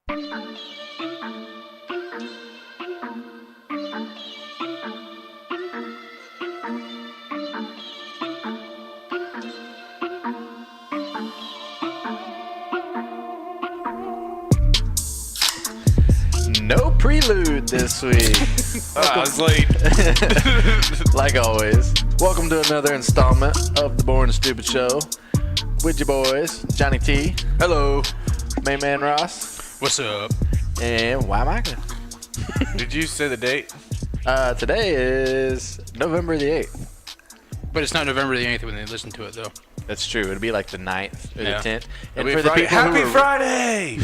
No prelude this week. I was late. Like always. Welcome to another installment of the Boring and Stupid Show with your boys, Johnny T. Hello. Main man Ross. What's up? And Mica. Did you say the date? Today is November the 8th. But it's not November the 8th when they listen to it, though. That's true. It'll be like the 9th or Yeah. the 10th. And It'll for be the Friday. people Happy who are, Friday!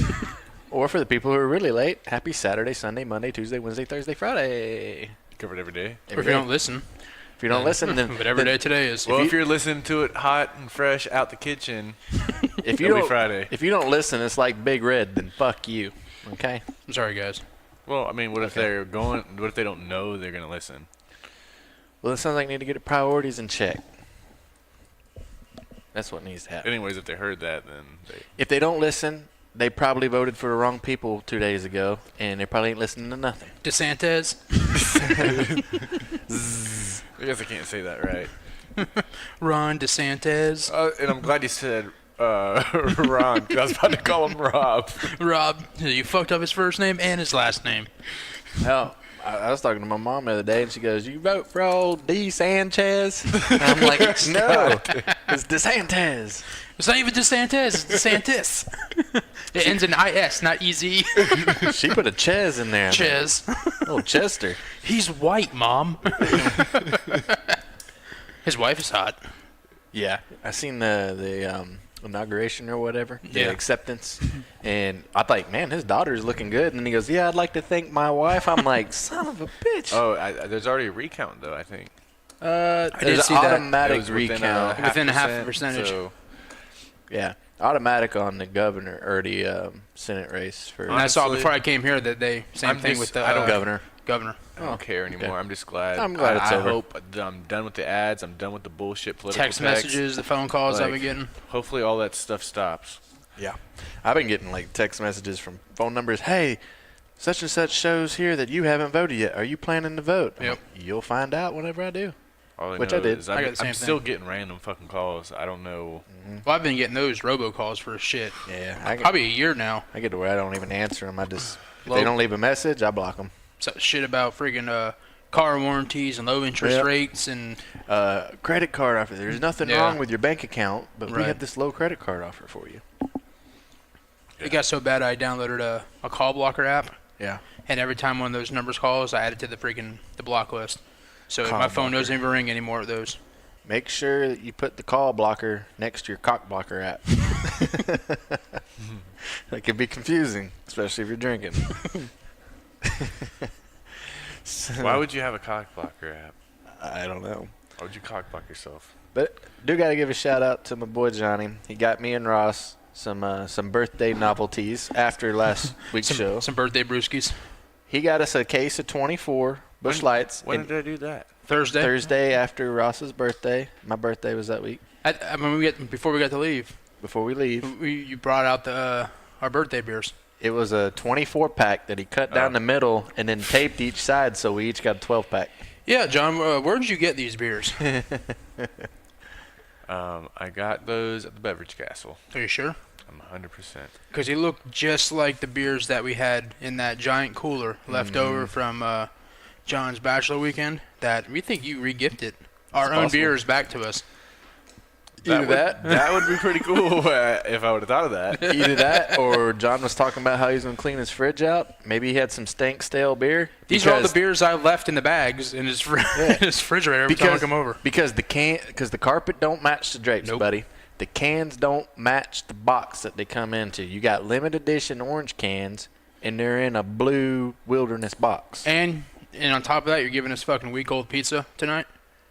or for the people who are really late, happy Saturday, Sunday, Monday, Tuesday, Wednesday, Thursday, Friday. Covered every day. Or if you don't listen. If you don't listen, then But every day today is. Well, if you're listening to it hot and fresh out the kitchen, if you it'll be don't Friday. if you don't listen, it's like Big Red. Then fuck you. Okay. I'm sorry, guys. Well, I mean, what if they're going? What if they don't know they're gonna listen? Well, it sounds like you need to get the priorities in check. That's what needs to happen. Anyways, if they heard that, then they. If they don't listen, they probably voted for the wrong people 2 days ago, and they probably ain't listening to nothing. DeSantis. I guess I can't say that right. Ron DeSantis. And I'm glad you said Ron, 'cause I was about to call him Rob. Rob. You fucked up his first name and his last name. Hell, I was talking to my mom the other day, and she goes, "You vote for old D. Sanchez?" And I'm like, "No, it's DeSantis." It's not even DeSantis. It's DeSantis. It ends in IS, not EZ. She put a Ches in there. Ches. Oh, Chester. He's white, Mom. His wife is hot. Yeah, I seen the inauguration or whatever, the Yeah. acceptance, and I thought, man, his daughter's looking good. And then he goes, "Yeah, I'd like to thank my wife." I'm like, son of a bitch. Oh, there's already a recount though. I think. There's did see that. automatic It was within recount. Within a half percent, percentage. So Yeah, automatic on the governor or the Senate race for And I saw Honestly, before I came here that they same I'm thing just- with the I don't- governor. governor. I don't care anymore. okay. I'm just glad. I'm glad it's I over. hope I'm done with the ads. I'm done with the bullshit political Text messages, the phone calls I've been Like, getting. Hopefully, all that stuff stops. Yeah, I've been getting like text messages from phone numbers. Hey, such and such shows here that you haven't voted yet. Are you planning to vote? I'm Yep. like, you'll find out whenever I do. All I Which know I did. Is I got the same I'm still thing. getting random fucking calls. I don't know. Well, I've been getting those robocalls for shit. Yeah, I get, Probably a year now. I get to where I don't even answer them. I just if Well- they don't leave a message, I block them. So shit about friggin' car warranties and low interest Yep. rates and Credit card offer. There's nothing Yeah. wrong with your bank account, but we Right. have this low credit card offer for you. it got so bad I downloaded a call blocker app, Yeah. and every time one of those numbers calls, I add it to the block list. So Call my phone blocker. doesn't even ring anymore with those. Make sure that you put the call blocker next to your cock blocker app. That can be confusing, especially if you're drinking. Why would you have a cock blocker app? I don't know. Why would you cock block yourself? But do got to give a shout out to my boy Johnny. He got me and Ross some birthday novelties after last week's show. Some birthday brewskis. He got us a case of 24 Busch Lights When and did I do that? Thursday. Thursday after Ross's birthday. My birthday was that week. I mean, before we got to leave, Before we leave, you brought out our birthday beers. it was a 24 pack that he cut down the middle and then taped each side, so we each got a 12 pack. Yeah, John, where did you get these beers? I got those at the Beverage Castle. Are you sure? I'm 100%. Because they look just like the beers that we had in that giant cooler left over from John's bachelor weekend that we think you regifted our own possible. beers back to us. Either that, That would be pretty cool if I would have thought of that. either that, or John was talking about how he's gonna clean his fridge out. Maybe he had some stank stale beer. These are all the beers I left in the bags in his, in his refrigerator every time I come over. Because the carpet don't match the drapes, Nope. buddy. The cans don't match the box that they come into. You got limited edition orange cans, and they're in a blue wilderness box, And on top of that, you're giving us fucking week-old pizza tonight?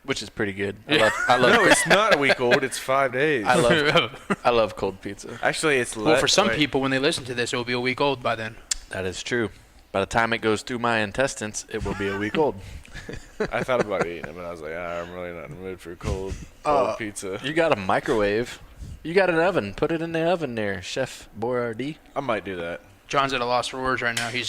which is pretty good. Yeah. I love No, it's not a week old. It's 5 days. I love cold pizza. Actually, it's Well, for some people, when they listen to this, it will be a week old by then. That is true. By the time it goes through my intestines, it will be a week old. I thought about eating them, and I was like, I'm really not in the mood for cold pizza. You got a microwave. You got an oven. Put it in the oven there, Chef Boyardee. I might do that. John's at a loss for words right now. He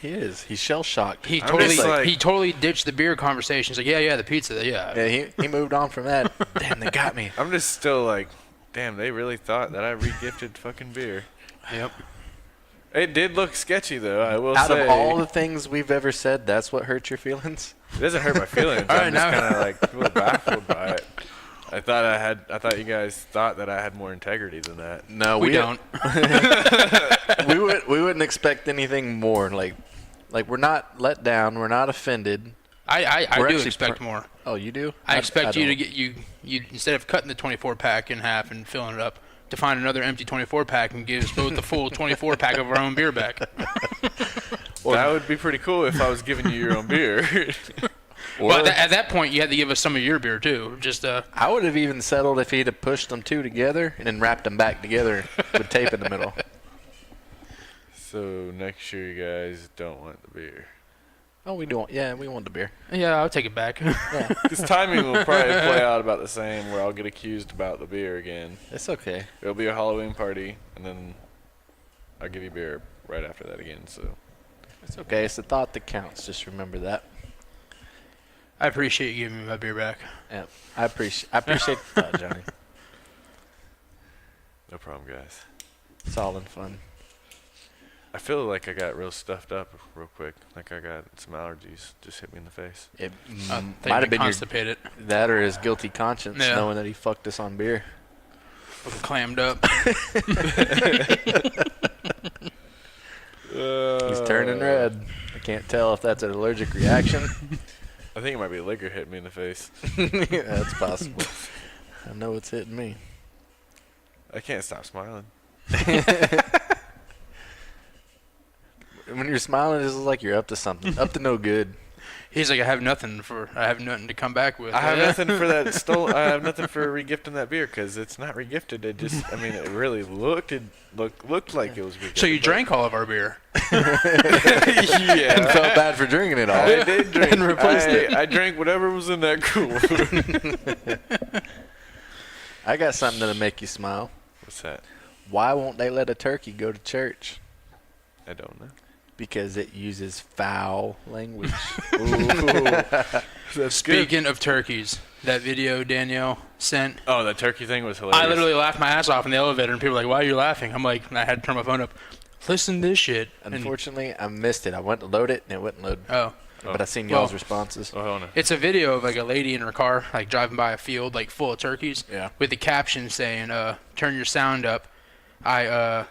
is. He's shell shocked. He just totally ditched the beer conversation. He's like, yeah, the pizza, yeah. Yeah, he moved on from that. Damn, they got me. I'm just still like, damn, they really thought that I re-gifted fucking beer. Yep. It did look sketchy though, I will Out say. of all the things we've ever said, that's what hurt your feelings? It doesn't hurt my feelings. All right, I'm just now- kind of like a little baffled by it. I thought you guys thought that I had more integrity than that. No, We don't. we wouldn't expect anything more. Like we're not let down. We're not offended. I We're do actually expect more. Oh, you do? I expect you to don't. get you instead of cutting the 24 pack in half and filling it up, to find another empty 24 pack and give us both the full 24 pack of our own beer back. That would be pretty cool if I was giving you your own beer. Well, at that point, you had to give us some of your beer too. Just I would have even settled if he'd have pushed them two together and then wrapped them back together with tape in the middle. So next year you guys don't want the beer. Oh, we don't. Yeah, we want the beer. yeah, I'll take it back. Yeah, This timing will probably play out about the same, where I'll get accused about the beer again. it's okay. It'll be a Halloween party, and then I'll give you beer right after that again. So It's okay. It's the thought that counts. Just remember that. I appreciate you giving me my beer back. Yeah, I appreciate the thought, Johnny. no problem, guys. It's all in fun. I feel like I got real stuffed up real quick. Like I got some allergies just hit me in the face. It Might have been constipated. that or his guilty conscience, Yeah. knowing that he fucked us on beer. Clammed up. He's turning red. I can't tell if that's an allergic reaction. I think it might be liquor hitting me in the face. Yeah, that's possible. I know it's hitting me. I can't stop smiling. When you're smiling, it's like you're up to something, up to no good. He's like, I have nothing to come back with. I have nothing for that I have nothing for regifting that beer because it's not regifted. It just, I mean, it really looked like it was regifted. So you drank all of our beer. And Yeah. felt bad for drinking it all. I did drink. And replaced it. I drank whatever was in that cooler. I got something that'll make you smile. What's that? Why won't they let a turkey go to church? I don't know. Because it uses foul language. Speaking of turkeys, that video Danielle sent, Oh, the turkey thing was hilarious. I literally laughed my ass off in the elevator, and people were like, why are you laughing? I'm like, and I had to turn my phone up. Listen to this shit. And- Unfortunately, I missed it. I went to load it, and it wouldn't load. oh. But I seen Well- y'all's responses. Oh, hold on. It's a video of like a lady in her car, like driving by a field, like full of turkeys, Yeah. with the caption saying, "Turn your sound up." I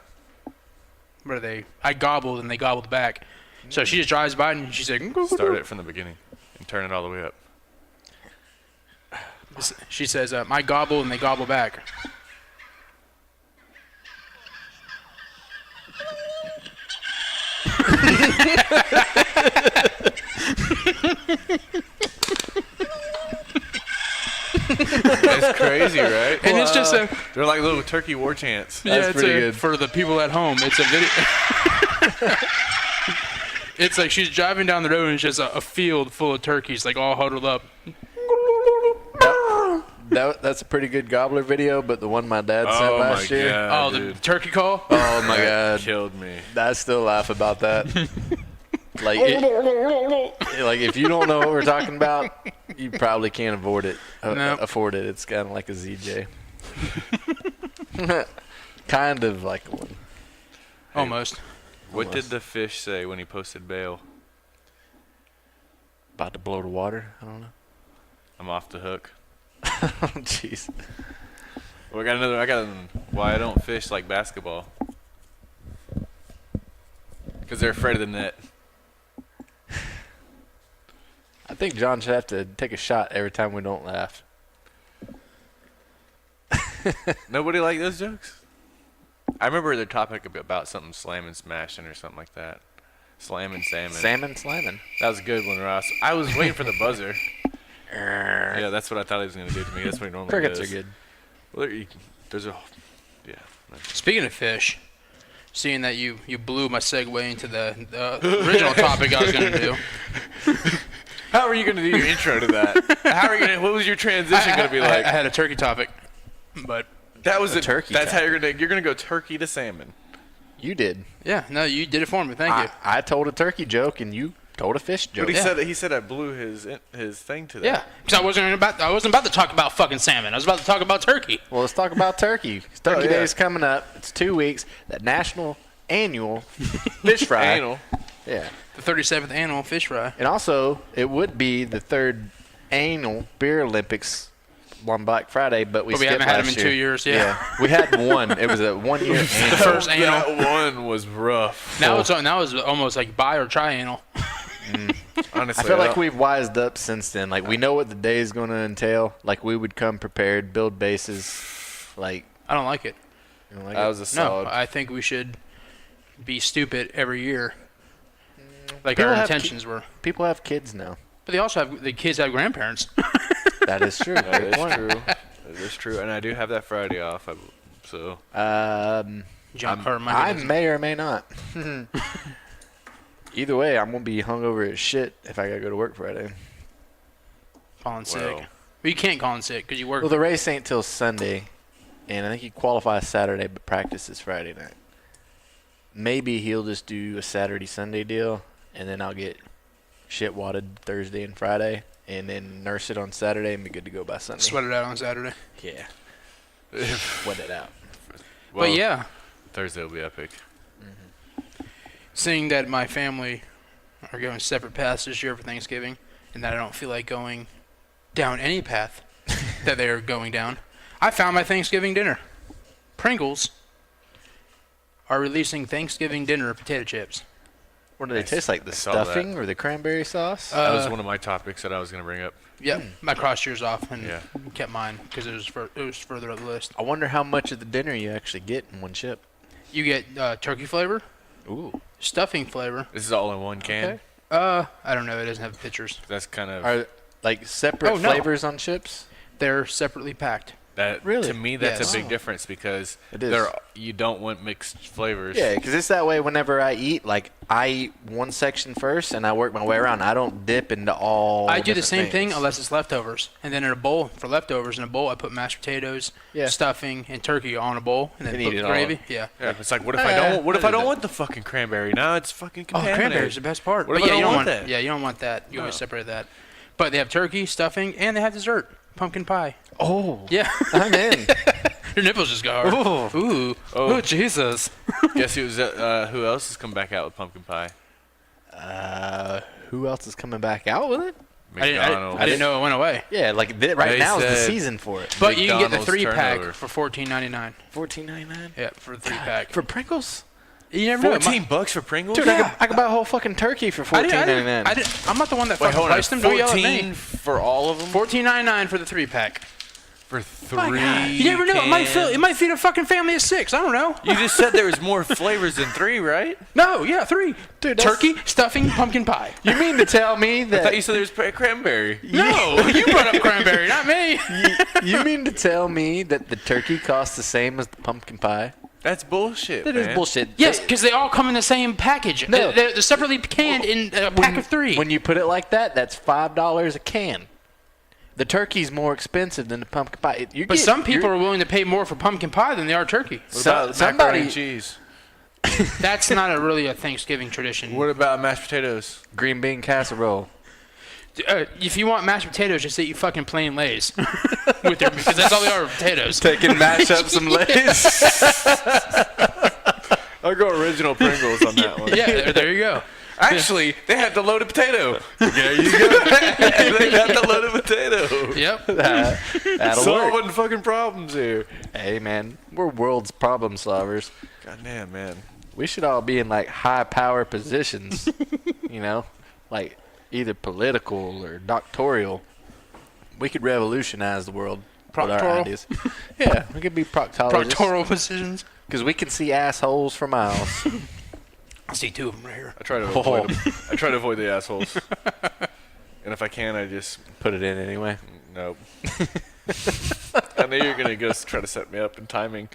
gobbled and they gobbled back. So she just drives by and she's like, Start it from the beginning and turn it all the way up. She says, "I gobble and they gobble back." It's crazy, right? And it's just a They're like little turkey war chants. yeah, That's it's pretty a, good. for the people at home. It's a video. It's like she's driving down the road and it's just a field full of turkeys, like all huddled up. That's a pretty good gobbler video, but the one my dad sent Oh my last year. god! Oh, the dude. turkey call. Oh my That god. killed me. I still laugh about that. Like if you don't know what we're talking about, you probably can't afford it. Nope. Afford it. It's kind of like a ZJ. Kind of like one. Almost. What did Almost. the fish say when he posted bail? About to blow the water. I don't know. I'm off the hook. Oh jeez. Well, I got another. Why I don't fish like basketball? Because they're afraid of the net. I think John should have to take a shot every time we don't laugh. Nobody like those jokes? I remember the topic about something slamming, smashing, or something like that. Slamming, salmon. Salmon slamming. That was a good one, Ross. I was waiting for the buzzer. Yeah, that's what I thought he was going to do to me. That's what he normally Crickets does. are good. Well, there's a... Yeah. Speaking of fish, seeing that you blew my segue into the original topic I was going to do. How are you going to do your intro to that? How are you going to... What was your transition going to be like? I had a turkey topic, but That was a turkey That's how topic. you're gonna go turkey to salmon. You did. Yeah, no, you did it for me. Thank you. I told a turkey joke and you told a fish joke. But he said I blew his thing to that. Yeah, because I wasn't about to talk about fucking salmon. I was about to talk about turkey. Well, let's talk about turkey. Turkey Day's coming up. It's 2 weeks. That national annual fish fry. Annual. Yeah. The 37th annual fish fry. And also, it would be the 3rd annual beer Olympics on Black Friday, but we skipped haven't had last them in year. 2 years. Yeah. We had one. It was a 1 year The annual. first annual. That one was rough. Now it's almost like bi or triannual. Honestly, I feel like we've wised up since then. Like, we know what the day is going to entail. Like, we would come prepared, build bases. Like, I don't like it. you know, like that was a solid. No, I think we should be stupid every year, like People our have intentions were. people have kids now. But the kids have grandparents. That is true. That is true. That is true. And I do have that Friday off. So I may or may not. Either way, I'm gonna be hungover as shit if I gotta go to work Friday. Calling sick. Well, you can't call in sick because you work. Well, the race ain't till Sunday, and I think he qualifies Saturday, but practice is Friday night. Maybe he'll just do a Saturday-Sunday deal, and then I'll get shit wadded Thursday and Friday, and then nurse it on Saturday and be good to go by Sunday. Sweat it out on Saturday. Yeah. Sweat it out. Well, but yeah. Thursday will be epic. Seeing that my family are going separate paths this year for Thanksgiving, and that I don't feel like going down any path that they are going down, I found my Thanksgiving dinner. Pringles are releasing Thanksgiving dinner potato chips. What do they taste like? The stuffing or the cranberry sauce? That was one of my topics that I was going to bring up. Yep, I crossed yours off and Yeah. kept mine because it was further up the list. I wonder how much of the dinner you actually get in one chip. You get turkey flavor, Ooh. stuffing flavor. This is all in one can. Okay. I don't know. It doesn't have pictures. That's kind of Are like separate flavors on chips? They're separately packed. that. Really? To me, that's Yes. a big difference because It is. you don't want mixed flavors. Yeah, because it's that way whenever I eat. Like, I eat one section first, and I work my way around. I don't dip into all I do the different same thing things. unless it's leftovers. And then in a bowl, for leftovers, in a bowl, I put mashed potatoes, Yeah. stuffing, and turkey on a bowl, and then And put eat it the all. gravy. Yeah. Yeah, it's like, what if I don't? What if I I do don't that. want the fucking cranberry? No, it's fucking Oh, contaminated. cranberry's the best part. What But if I yeah, you don't don't want that? Yeah, you don't want that. You always No. separate that. But they have turkey, stuffing, and they have dessert, pumpkin pie. Oh, Yeah. I'm in. Your nipples just go hard. Ooh. Ooh. Oh. Oh, Jesus. Guess who else has come back out with pumpkin pie? Who else is coming back out with it? I McDonald's. didn't know it went away. Yeah, like right They now is the said- season for it. But you can get the McDonald's 3-pack turnover. for $14.99. $14.99 Yeah, for the 3-pack. for Pringles. You never know. $14 for Pringles? Dude, I could buy a whole fucking turkey for $14.99. I'm not the one that Wait, fucking hold on. priced them. Don't yell at me. 14 for all of them? $14.99 for the 3-pack. For three. You never know. It might cans? feed a fucking family of 6. I don't know. You just said there was more flavors than 3, right? No, yeah, 3. Dude, that's- Turkey, stuffing, pumpkin pie. You mean to tell me I thought that you said there was cranberry. No, you brought up cranberry, not me. you mean to tell me that the turkey costs the same as the pumpkin pie? That's bullshit, That man. is bullshit. Yes, because they all come in the same package. No. They're separately canned in a pack of 3. When you put it like that, that's $5 a can. The turkey's more expensive than the pumpkin pie. But some people are willing to pay more for pumpkin pie than they are turkey. What about macaroni somebody and cheese? That's not really a Thanksgiving tradition. What about mashed potatoes? green bean casserole. If you want mashed potatoes, just eat fucking plain Lay's with their, because that's all they are, potatoes. Take and mash up some Lay's. I'll go original Pringles on that one. Yeah, there you go. Actually, they had the loaded potato. There you go. They got the loaded potato. Yep. That'll work. Solving fucking problems here. Hey, man, we're world's problem solvers. God damn, man. We should all be in, like, high power positions, you know? Like, either political or doctorial. We could revolutionize the world with our Proctoral? ideas. Yeah, we could be proctologists. Proctoral positions. Because we can see assholes for miles. I see 2 of them right here. I try to avoid them. I try to avoid the assholes. And if I can, I just Put it in anyway. nope. I know you're gonna go try to set me up in timing.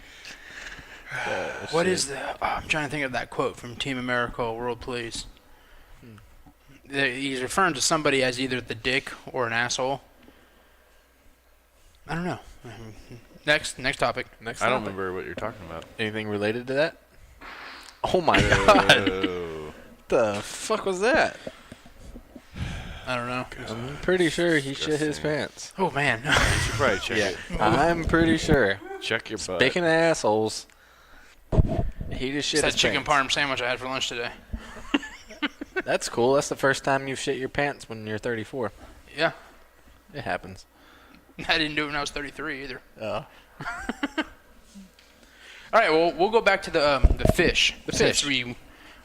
What is the? Oh, I'm trying to think of that quote from Team America, World Police. He's referring to somebody as either the dick or an asshole. I don't know. Next topic. Next I don't topic. remember what you're talking about. Anything related to that? Oh my god. Oh. The fuck was that? I don't know. I'm pretty sure he shit his Disgusting. pants. Oh man. You should probably check it. I'm pretty sure. Check your butt. Speaking of assholes, he just shit It's that his chicken pants. parm sandwich I had for lunch today. That's cool. That's the first time you've shit your pants when you're 34. Yeah. It happens. I didn't do it when I was 33 either. Oh. All right, well, we'll go back to the fish. fish. Since we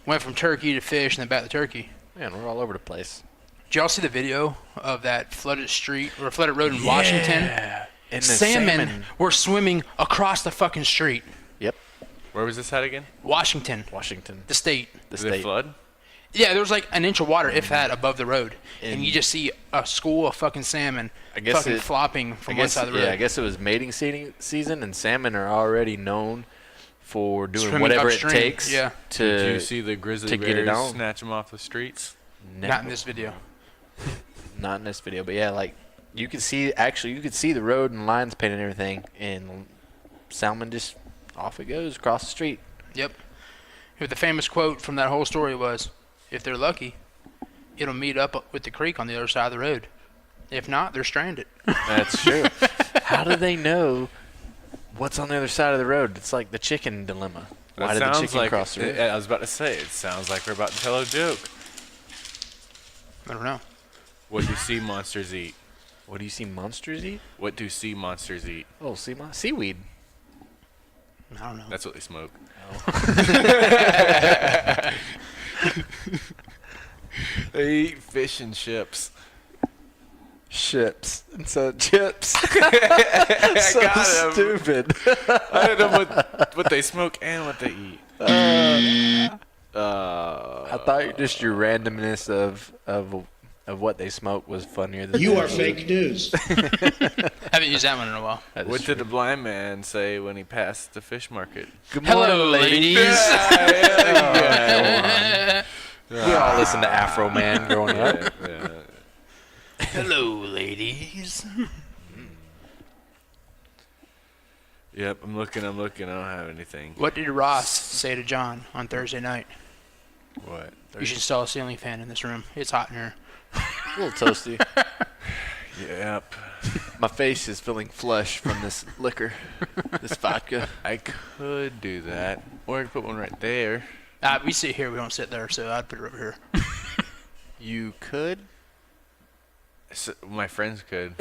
went from turkey to fish and then back to turkey. Man, we're all over the place. Did y'all see the video of that flooded street or flooded road in Washington? And the Salmon were swimming across the fucking street. Yep. Where was this at again? Washington, Washington. the state. The Did it state. flood? Yeah, there was like an inch of water, if that, above the road. And you just see a school of fucking salmon I guess fucking it- flopping from one side of the road. Yeah, I guess it was mating season, and salmon are already known for doing Swimming whatever upstream, it takes yeah. to Did you see the grizzly to get it bears on. snatch them off the streets? Not in this video. Not in this video, but yeah, like you could see the road and lines painted and everything, and salmon just off it goes across the street. Yep. The famous quote from that whole story was, if they're lucky, it'll meet up with the creek on the other side of the road. If not, they're stranded. That's true. How do they know what's on the other side of the road? It's like the chicken dilemma. Why That did the sounds chicken like, cross the road? I was about to say, it sounds like we're about to tell a joke. I don't know. What do sea monsters eat? What do you see monsters eat? What do sea monsters eat? Oh, seaweed. I don't know. That's what they smoke. They eat fish and chips. Chips instead of chips. I got 'em. Stupid. I don't know what they smoke and what they eat. I thought just your randomness of what they smoke was funnier than You that. are fake news. Haven't used that one in a while. That is What true. did the blind man say when he passed the fish market? Good Hello, morning, ladies. We all listened to Afro Man growing up. Yeah. Hello, ladies. Yep, I'm looking. I don't have anything. What did Ross say to John on Thursday night? What? You should install a ceiling fan in this room. It's hot in here. A little toasty. Yep. My face is feeling flush from this liquor, this vodka. I could do that. Or I could put one right there. We sit here. We don't sit there, so I'd put it over here. You could. My friends could.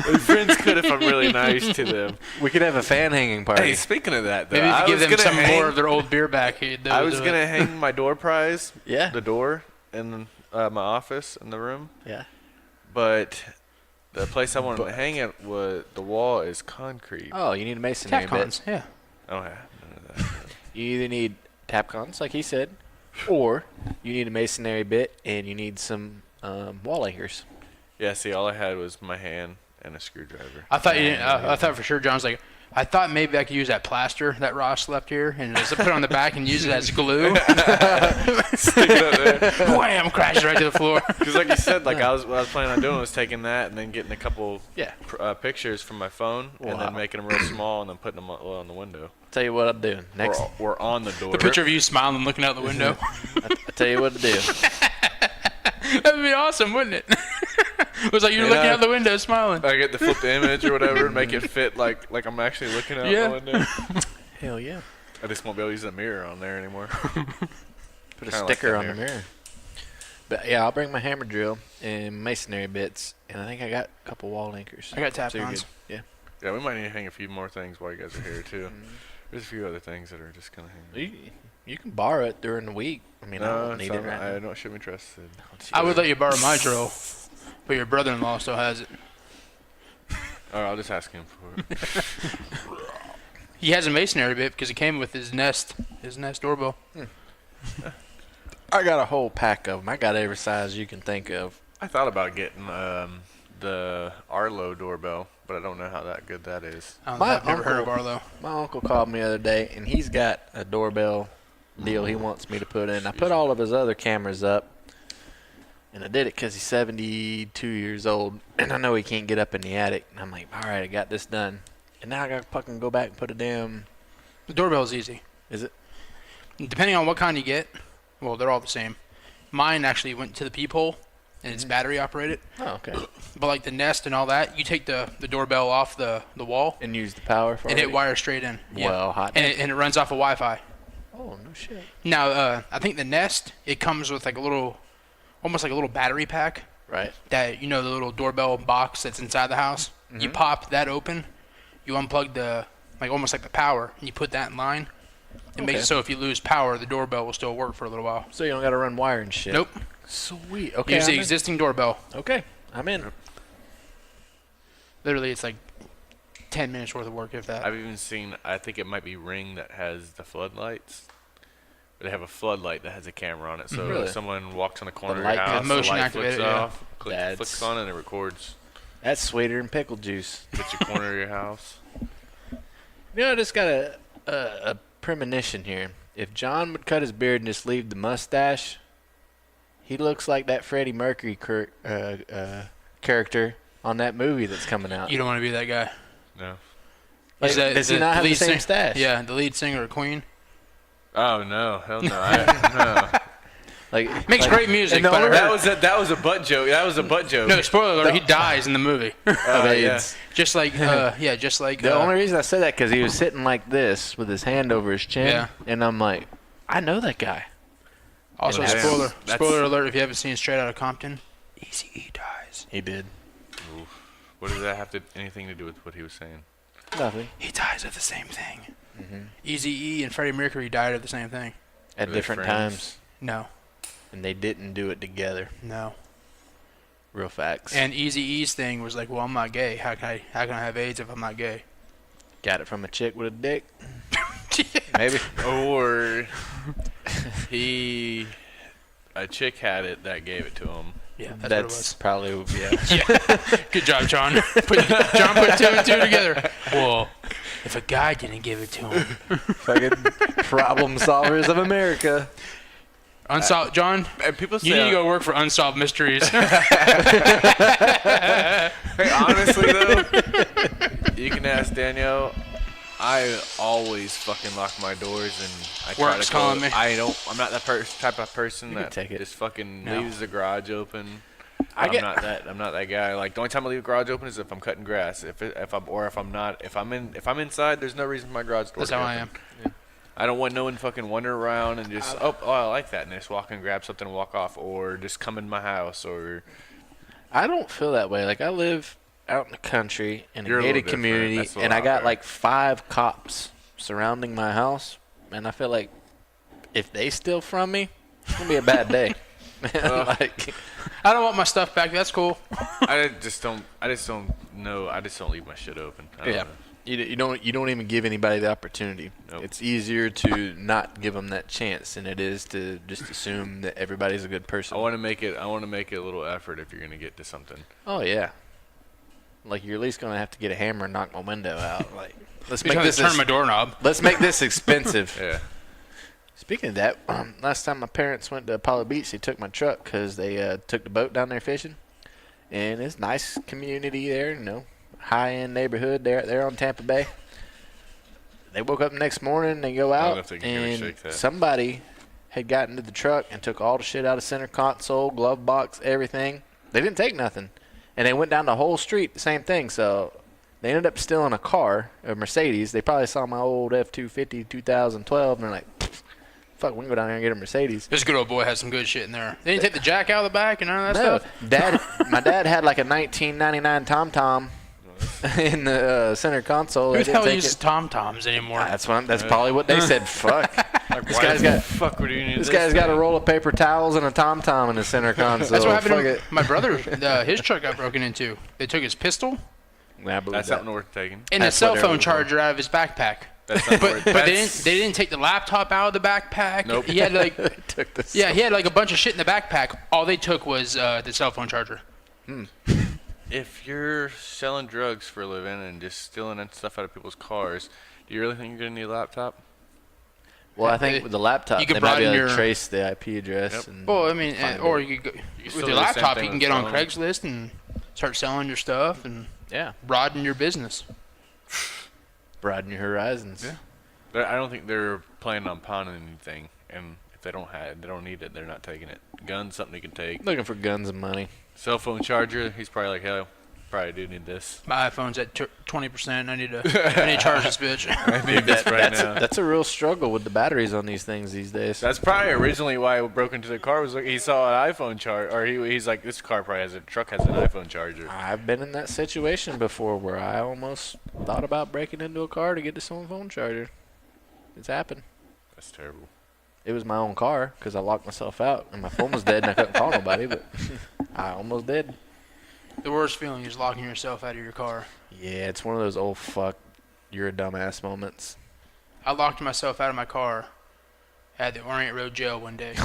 My friends could if I'm really nice to them. We could have a fan hanging party. Hey, speaking of that, though, Maybe if I you give was them gonna some hang, more of their old beer back. I was gonna hang my door prize, Yeah. the door in my office in the room, Yeah. but the place I wanted to hang it was the wall is concrete. Oh, you need a masonry bit. Tapcons. Yeah. I don't have none of that. You either need Tapcons, like he said, or you need a masonry bit and you need some wall anchors. Yeah, see, all I had was my hand and a screwdriver. I thought you didn't. I thought for sure John's like. I thought maybe I could use that plaster that Ross left here and just put it on the back and use it as glue. Stick it up there. Wham! Crashed right to the floor. Because like you said, what I was planning on doing was taking that and then getting a couple Yeah. pictures from my phone and Wow. then making them real small and then putting them on the window. Tell you what I'm doing next. Or on the door. The picture of you smiling and looking out the window. I tell you what to do. That would be awesome, wouldn't it? It was like you were And, looking out the window smiling. I get to flip the image or whatever and make it fit like I'm actually looking out Yeah. the window. Hell yeah. I just won't be able to use a mirror on there anymore. Put a Kinda like sticker that on the mirror. But yeah, I'll bring my hammer drill and masonry bits, and I think I got a couple wall anchors. I got So you're Tapcons. good. Yeah. Yeah, we might need to hang a few more things while you guys are here too. There's a few other things that are just gonna hang. You can borrow it during the week. I mean, I No, don't need it right I now. don't should be trusted. I would let you borrow my drill, but your brother-in-law still has it. Or I'll just ask him for it. He has a masonry bit because it came with his Nest doorbell. I got a whole pack of them. I got every size you can think of. I thought about getting the Arlo doorbell, but I don't know how that good that is. I've never heard of Arlo. My uncle called me the other day, and he's got a doorbell deal he wants me to put in. I put all of his other cameras up, and I did it because he's 72 years old, and I know he can't get up in the attic. And I'm like, all right, I got this done. And now I got to fucking go back and put a damn The doorbell's easy. Is it? Depending on what kind you get, well, they're all the same. Mine actually went to the peephole, and it's battery operated. Oh, okay. But like the Nest and all that, you take the doorbell off the wall, And use the power for and it wires straight in. Well, hot. And it runs off of Wi-Fi. Oh, no shit. Now, I think the Nest, it comes with like almost like a little battery pack. Right. That, the little doorbell box that's inside the house. You pop that open, you unplug almost like the power, and you put that in line. It makes it so if you lose power, the doorbell will still work for a little while. So you don't got to run wire and shit. Nope. Sweet. Okay. Use the existing doorbell. Okay. I'm in. Literally, it's like 10 minutes worth of work, if that. I've even seen, I think it might be Ring that has the floodlights. They have a floodlight that has a camera on it. So Really? if someone walks on the corner of light your house, motion the light activated, flicks yeah. off, flicks on, and it records. That's sweeter than pickle juice. Hits your corner of your house. I just got a premonition here. If John would cut his beard and just leave the mustache, he looks like that Freddie Mercury character on that movie that's coming out. You don't want to be that guy. No. Like, does he not have the same stash? Yeah, the lead singer of Queen. Oh no, hell no! No. Like Makes great music, and the but only- That was a butt joke. That was a butt joke. no, spoiler alert, he dies in the movie. Yeah. Just like The only reason I said that because he was sitting like this with his hand over his chin, Yeah. and I'm like, I know that guy. Also, Yeah, spoiler that's- alert if you haven't seen Straight Outta Compton, Eazy-E dies. He did. What does that have anything to do with what he was saying? Nothing. He dies of the same thing. Eazy-E and Freddie Mercury died of the same thing. At Were they different friends? times, No, and they didn't do it together. no. Real facts. And Eazy-E's thing was like, well, I'm not gay. How can I have AIDS if I'm not gay? Got it from a chick with a dick. Maybe. Or a chick had it that gave it to him. Yeah, that's what it was. probably Good job, John. John put two and two together. Well, if a guy didn't give it to him. fucking problem solvers of America. Unsolved, John, And people say, you need to go work for Unsolved Mysteries. Hey, honestly though, you can ask Danielle. I always fucking lock my doors and I try Work's to calling me. I'm not that type of person You can that take it. just fucking No. leaves the garage open. I I'm get- not that guy. Like the only time I leave the garage open is if I'm cutting grass. If I'm inside, there's no reason for my garage door That's to be how I open. am. I don't want no one fucking wander around and just oh I like that and just walk and grab something and walk off, or just come in my house, or I don't feel that way. Like I live out in the country in You're a a little gated different. community, That's a and I lot got better. like 5 cops surrounding my house, and I feel like if they steal from me, it's gonna be a bad day. Like, I don't want my stuff back. That's cool. I just don't know. I just don't leave my shit open. I don't yeah, know. you don't even give anybody the opportunity. Nope. It's easier to not give them that chance than it is to just assume that everybody's a good person. I want to make it a little effort if you're gonna get to something. Oh yeah. Like you're at least gonna have to get a hammer and knock my window out. Like let's Because make this turn my doorknob. let's make this expensive. Yeah. Speaking of that, last time my parents went to Apollo Beach, they took my truck because they took the boat down there fishing, and it's a nice community there, high-end neighborhood there on Tampa Bay. They woke up the next morning, they go I don't know out, if they can give a and shake that. somebody had gotten to the truck and took all the shit out of center console, glove box, everything. They didn't take nothing, and they went down the whole street, the same thing. So they ended up stealing a car, a Mercedes. They probably saw my old F-250 2012, and they're like, fuck, we can go down here and get a Mercedes. This good old boy has some good shit in there. They didn't take the jack out of the back and none of that stuff. My dad had like a 1999 TomTom in the center console. Who They the didn't hell take uses it. Tom-Toms anymore? That's probably what they said. Fuck. Like, This why guy's the got- fuck would you need This guy's got a roll of paper towels and a TomTom in the center console. That's what happened Fuck to it. my brother. His truck got broken into. They took his pistol Nah, I believe That's that. something worth taking. and That's his cell what phone everyone- charger out of his backpack. That's not worth. But they didn't take the laptop out of the backpack. Nope. He had like Took this. he had like a bunch of shit in the backpack. All they took was the cell phone charger. If you're selling drugs for a living and just stealing stuff out of people's cars, do you really think you're gonna need a laptop? Well, I think with the laptop, You could they might be broaden able to your- trace the IP address. Yep. And Well, I mean, find or it. you could go, still with do your the same laptop, thing you can with get on phone. Craigslist and start selling your stuff and Yeah, broaden your business. broaden your horizons. Yeah. I don't think they're planning on pawning anything, and if they don't need it, they're not taking it. Guns, something you can take. Looking for guns and money. Cell phone charger, he's probably like, hell, probably do need this. My iPhone's at 20%. I need to charge this bitch. I need this right now. That's a real struggle with the batteries on these things these days. That's probably originally why I broke into the car. Was like he saw an iPhone charger, or he's like, this car probably has truck has an iPhone charger. I've been in that situation before where I almost thought about breaking into a car to get to someone's phone charger. It's happened. That's terrible. It was my own car because I locked myself out and my phone was dead and I couldn't call nobody, but I almost did. The worst feeling is locking yourself out of your car. Yeah, it's one of those old fuck, you're a dumbass moments. I locked myself out of my car at the Orient Road jail one day.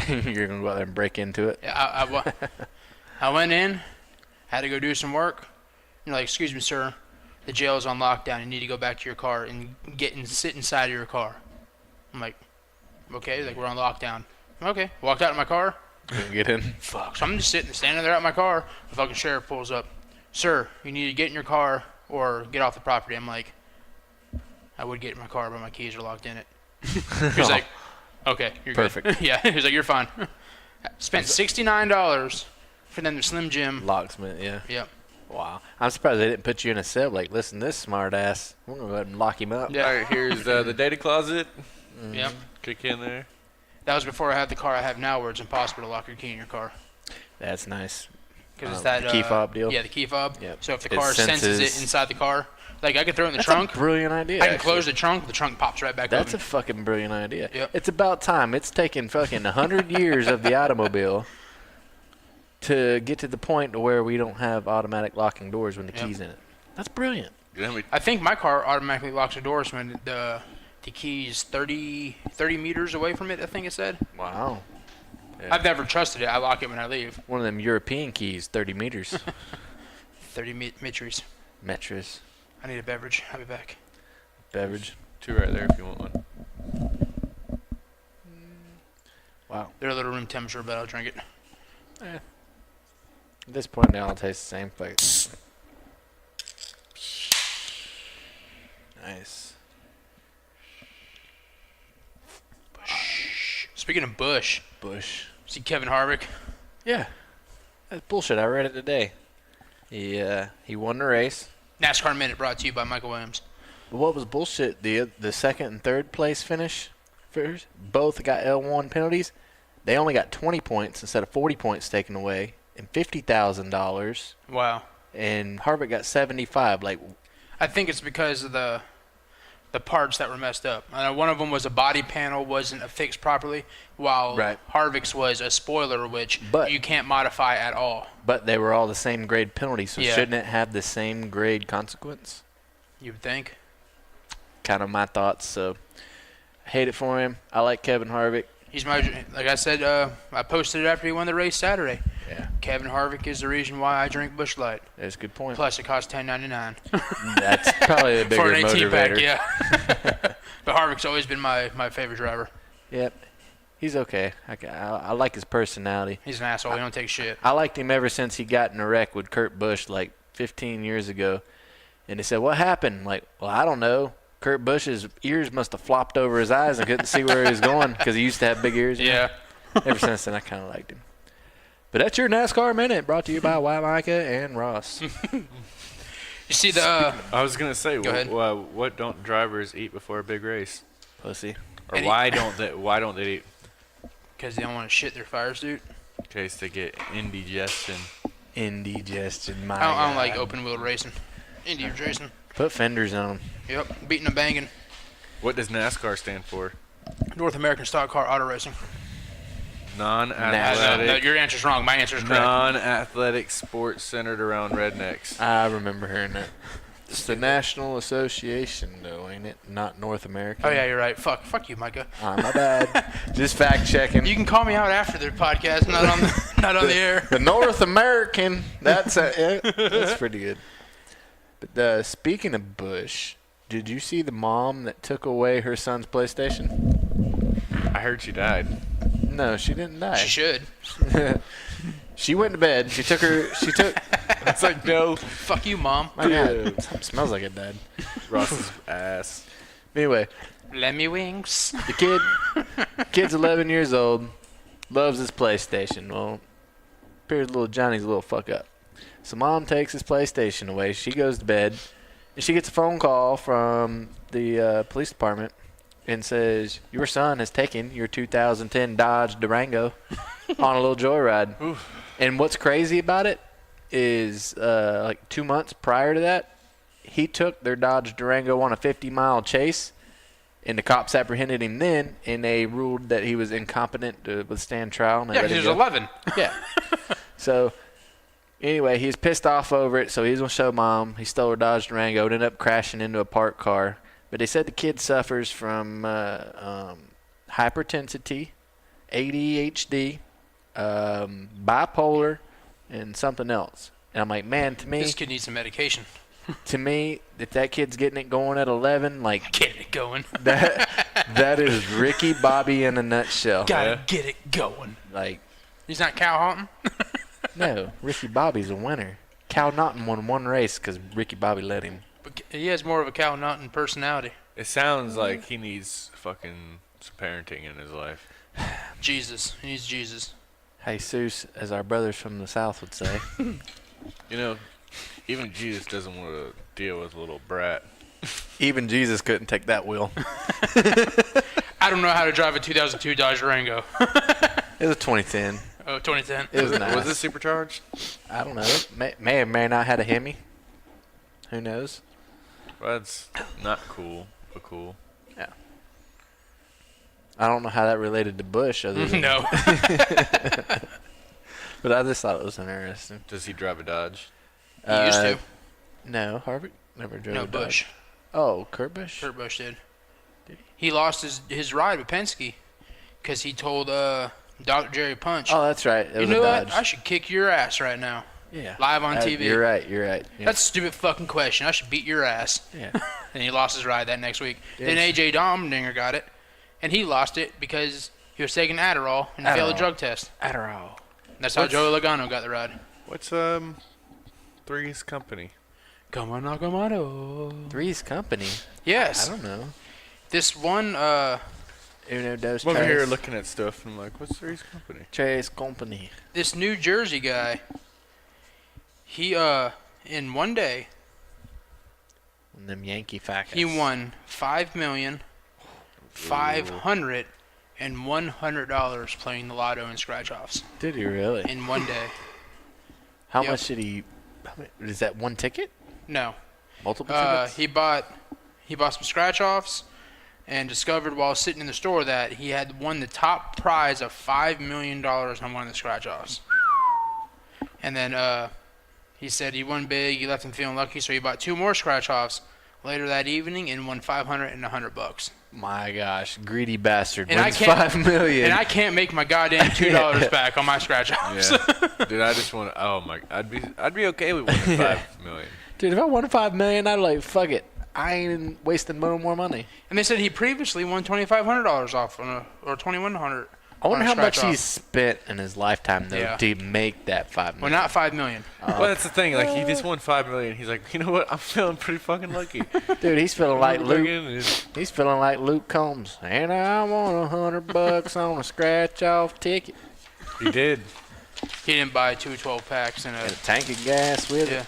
You're going to go out there and break into it? Yeah, I went in, had to go do some work. You're like, excuse me, sir, the jail is on lockdown. You need to go back to your car and sit inside of your car. I'm like, okay, like we're on lockdown. Okay, walked out of my car. Couldn't get in. Fuck. So I'm just standing there at my car. The fucking sheriff pulls up. Sir, you need to get in your car or get off the property. I'm like, I would get in my car, but my keys are locked in it. He's like, okay, you're Perfect. good. Yeah, he's like, you're fine. Spent $69 for them to Slim Jim. Locksmith, yeah. Yep. Wow. I'm surprised they didn't put you in a cell. Like, listen, this smart ass, we're going to go ahead and lock him up. Yeah. All right, here's the data closet. Yep. Kick in there. That was before I had the car I have now, where it's impossible to lock your key in your car. That's nice. Because it's that the key fob deal? Yeah, the key fob. Yep. So if the It car senses it senses- inside the car, like I could throw it in the That's trunk. a brilliant idea. I can actually. close the trunk pops right back That's a open. fucking brilliant idea. Yep. It's about time. It's taken fucking 100 years of the automobile to get to the point to where we don't have automatic locking doors when the key's in it. That's brilliant. I think my car automatically locks the doors when the key's 30 meters away from it, I think it said. Wow. Yeah. I've never trusted it. I lock it when I leave. One of them European keys, 30 meters. 30 meters. Metris. I need a beverage. I'll be back. Beverage. 2 right there if you want one. Wow. They're a little room temperature, but I'll drink it. At this point, they all taste the same. Like, nice. Speaking of Bush, see Kevin Harvick? Yeah. That's bullshit. I read it today. He won the race. NASCAR Minute brought to you by Michael Williams. But what was bullshit? The second and third place finish first, both got L1 penalties. They only got 20 points instead of 40 points taken away and $50,000. Wow. And Harvick got 75. Like, I think it's because of the parts that were messed up. One of them was a body panel wasn't affixed properly, while Right. Harvick's was a spoiler, which But- you can't modify at all. but they were all the same grade penalty, so Yeah. shouldn't it have the same grade consequence? You would think. Kind of my thoughts. So, I hate it for him. I like Kevin Harvick. He's like I said, I posted it after he won the race Saturday. Yeah, Kevin Harvick is the reason why I drink Busch Light. that's a good point. Plus, it costs $10.99 That's probably the bigger for an 18 pack. motivator. Yeah. But Harvick's always been my favorite driver. Yep, he's okay. I like his personality. He's an asshole. He don't take shit. I liked him ever since he got in a wreck with Kurt Busch like 15 years ago. And they said, what happened? Like, well, I don't know. Kurt Busch's ears must have flopped over his eyes and couldn't see where he was going because he used to have big ears. Yeah. Ever since then, I kind of liked him. But that's your NASCAR Minute, brought to you by Mica and Ross. You see the I was gonna say, Go ahead. what don't drivers eat before a big race, Pussy. or Eddie- why don't they eat? because they don't want to shit their fire suit. In case they get indigestion. Indigestion, my I don't like God. open wheel racing. Indy racing. Put fenders on them. Yep. Beating and banging. What does NASCAR stand for? North American Stock Car Auto Racing. Non-athletic. No, your answer's wrong. My answer's correct. Non-athletic sports centered around rednecks. I remember hearing that. It's the National Association, though, ain't it? Not North American. Oh yeah, you're right. Fuck you, Micah. My bad. Just fact checking. You can call me out after the podcast, not on the air. The North American. That's pretty good. But speaking of Bush, did you see the mom that took away her son's PlayStation? I heard she died. No, she didn't die. She should. She went to bed. She took. It's like, no. Fuck you, mom. My God, something smells like it died. Ross's ass. Anyway, Let me wings. kid's 11 years old, loves his PlayStation. Well, appears little Johnny's a little fuck up. So mom takes his PlayStation away. She goes to bed, and she gets a phone call from the police department and says, your son has taken your 2010 Dodge Durango on a little joyride. Oof. And what's crazy about it is like 2 months prior to that, he took their Dodge Durango on a 50-mile chase, and the cops apprehended him then, and they ruled that he was incompetent to withstand trial. And they Yeah, let because him he was go. 11. Yeah. So, anyway, he's pissed off over it, so he's going to show mom. He stole her Dodge Durango and ended up crashing into a parked car. But they said the kid suffers from hypertensity, ADHD, bipolar, and something else. And I'm like, man, This kid needs some medication. to me, if that kid's getting it going at 11, like Get it going. that is Ricky Bobby in a nutshell. Gotta get it going. Like, He's not cow hunting? no, Ricky Bobby's a winner. Cal Naughton won one race because Ricky Bobby let him. But he has more of a cow hunting personality. It sounds like he needs fucking some parenting in his life. Jesus. He needs Jesus. Jesus, as our brothers from the South would say. You know, even Jesus doesn't want to deal with a little brat. Even Jesus couldn't take that wheel. I don't know how to drive a 2002 Dodge Durango. It was 2010. Oh, 2010. It was nice. Was it supercharged? I don't know. It may or may not had a Hemi. Who knows? Well, that's not cool, but cool. Yeah. I don't know how that related to Bush, other than No. but I just thought it was interesting. Does he drive a Dodge? He used to. No, Harvick never drove No, a Dodge. Bush. Oh, Kurt Busch? Kurt Busch did. Did He lost his ride with Penske because he told Dr. Jerry Punch, Oh, that's right. It you was know a what? Dodge. I should kick your ass right now. Yeah. Live on TV. You're right. Yeah. That's a stupid fucking question. I should beat your ass. Yeah. And he lost his ride that next week. Yes. Then AJ Domdinger got it, and he lost it because he was taking Adderall and failed a Adderall. drug test. Adderall. That's how What's- Joey Logano got the ride. What's Three's company? Come on, Nakamoto. Three's Company. Yes. I don't know. This one, Uno, dos, I'm over here tres. looking at stuff and I'm like, what's Three's company? Tres Company. this New Jersey guy, he, in one day, And them Yankee facts. he won $5,500,100 playing the lotto and scratch-offs Did he really? in one day. How Yep. much did he? Is that one ticket? No. Multiple tickets? He bought some scratch-offs and discovered while sitting in the store that he had won the top prize of $5 million on one of the scratch-offs. And then he said he won big. He left him feeling lucky, so he bought 2 more scratch-offs later that evening and won $500 and $100. My gosh, greedy bastard And I wins can't- $5 million. And I can't make my goddamn $2 back on my scratch-offs. Yeah. Dude, I just want to, oh my, I'd be okay with winning $5 million. Dude, if I won $5 million, I'd be like, fuck it. I ain't wasting no more money. And they said he previously won $2,500 off on or $2,100. I wonder on a how much scratch-off. he's spent in his lifetime though Yeah. to make that $5 million. Well, not $5 million. Well, that's the thing. Like, he just won $5 million. He's like, you know what? I'm feeling pretty fucking lucky. Dude, he's feeling like Luke. Luke. He's feeling like Luke Combs. And I want $100 on a scratch-off ticket He did. He didn't buy 2 12-packs and and a tank of gas with yeah. it.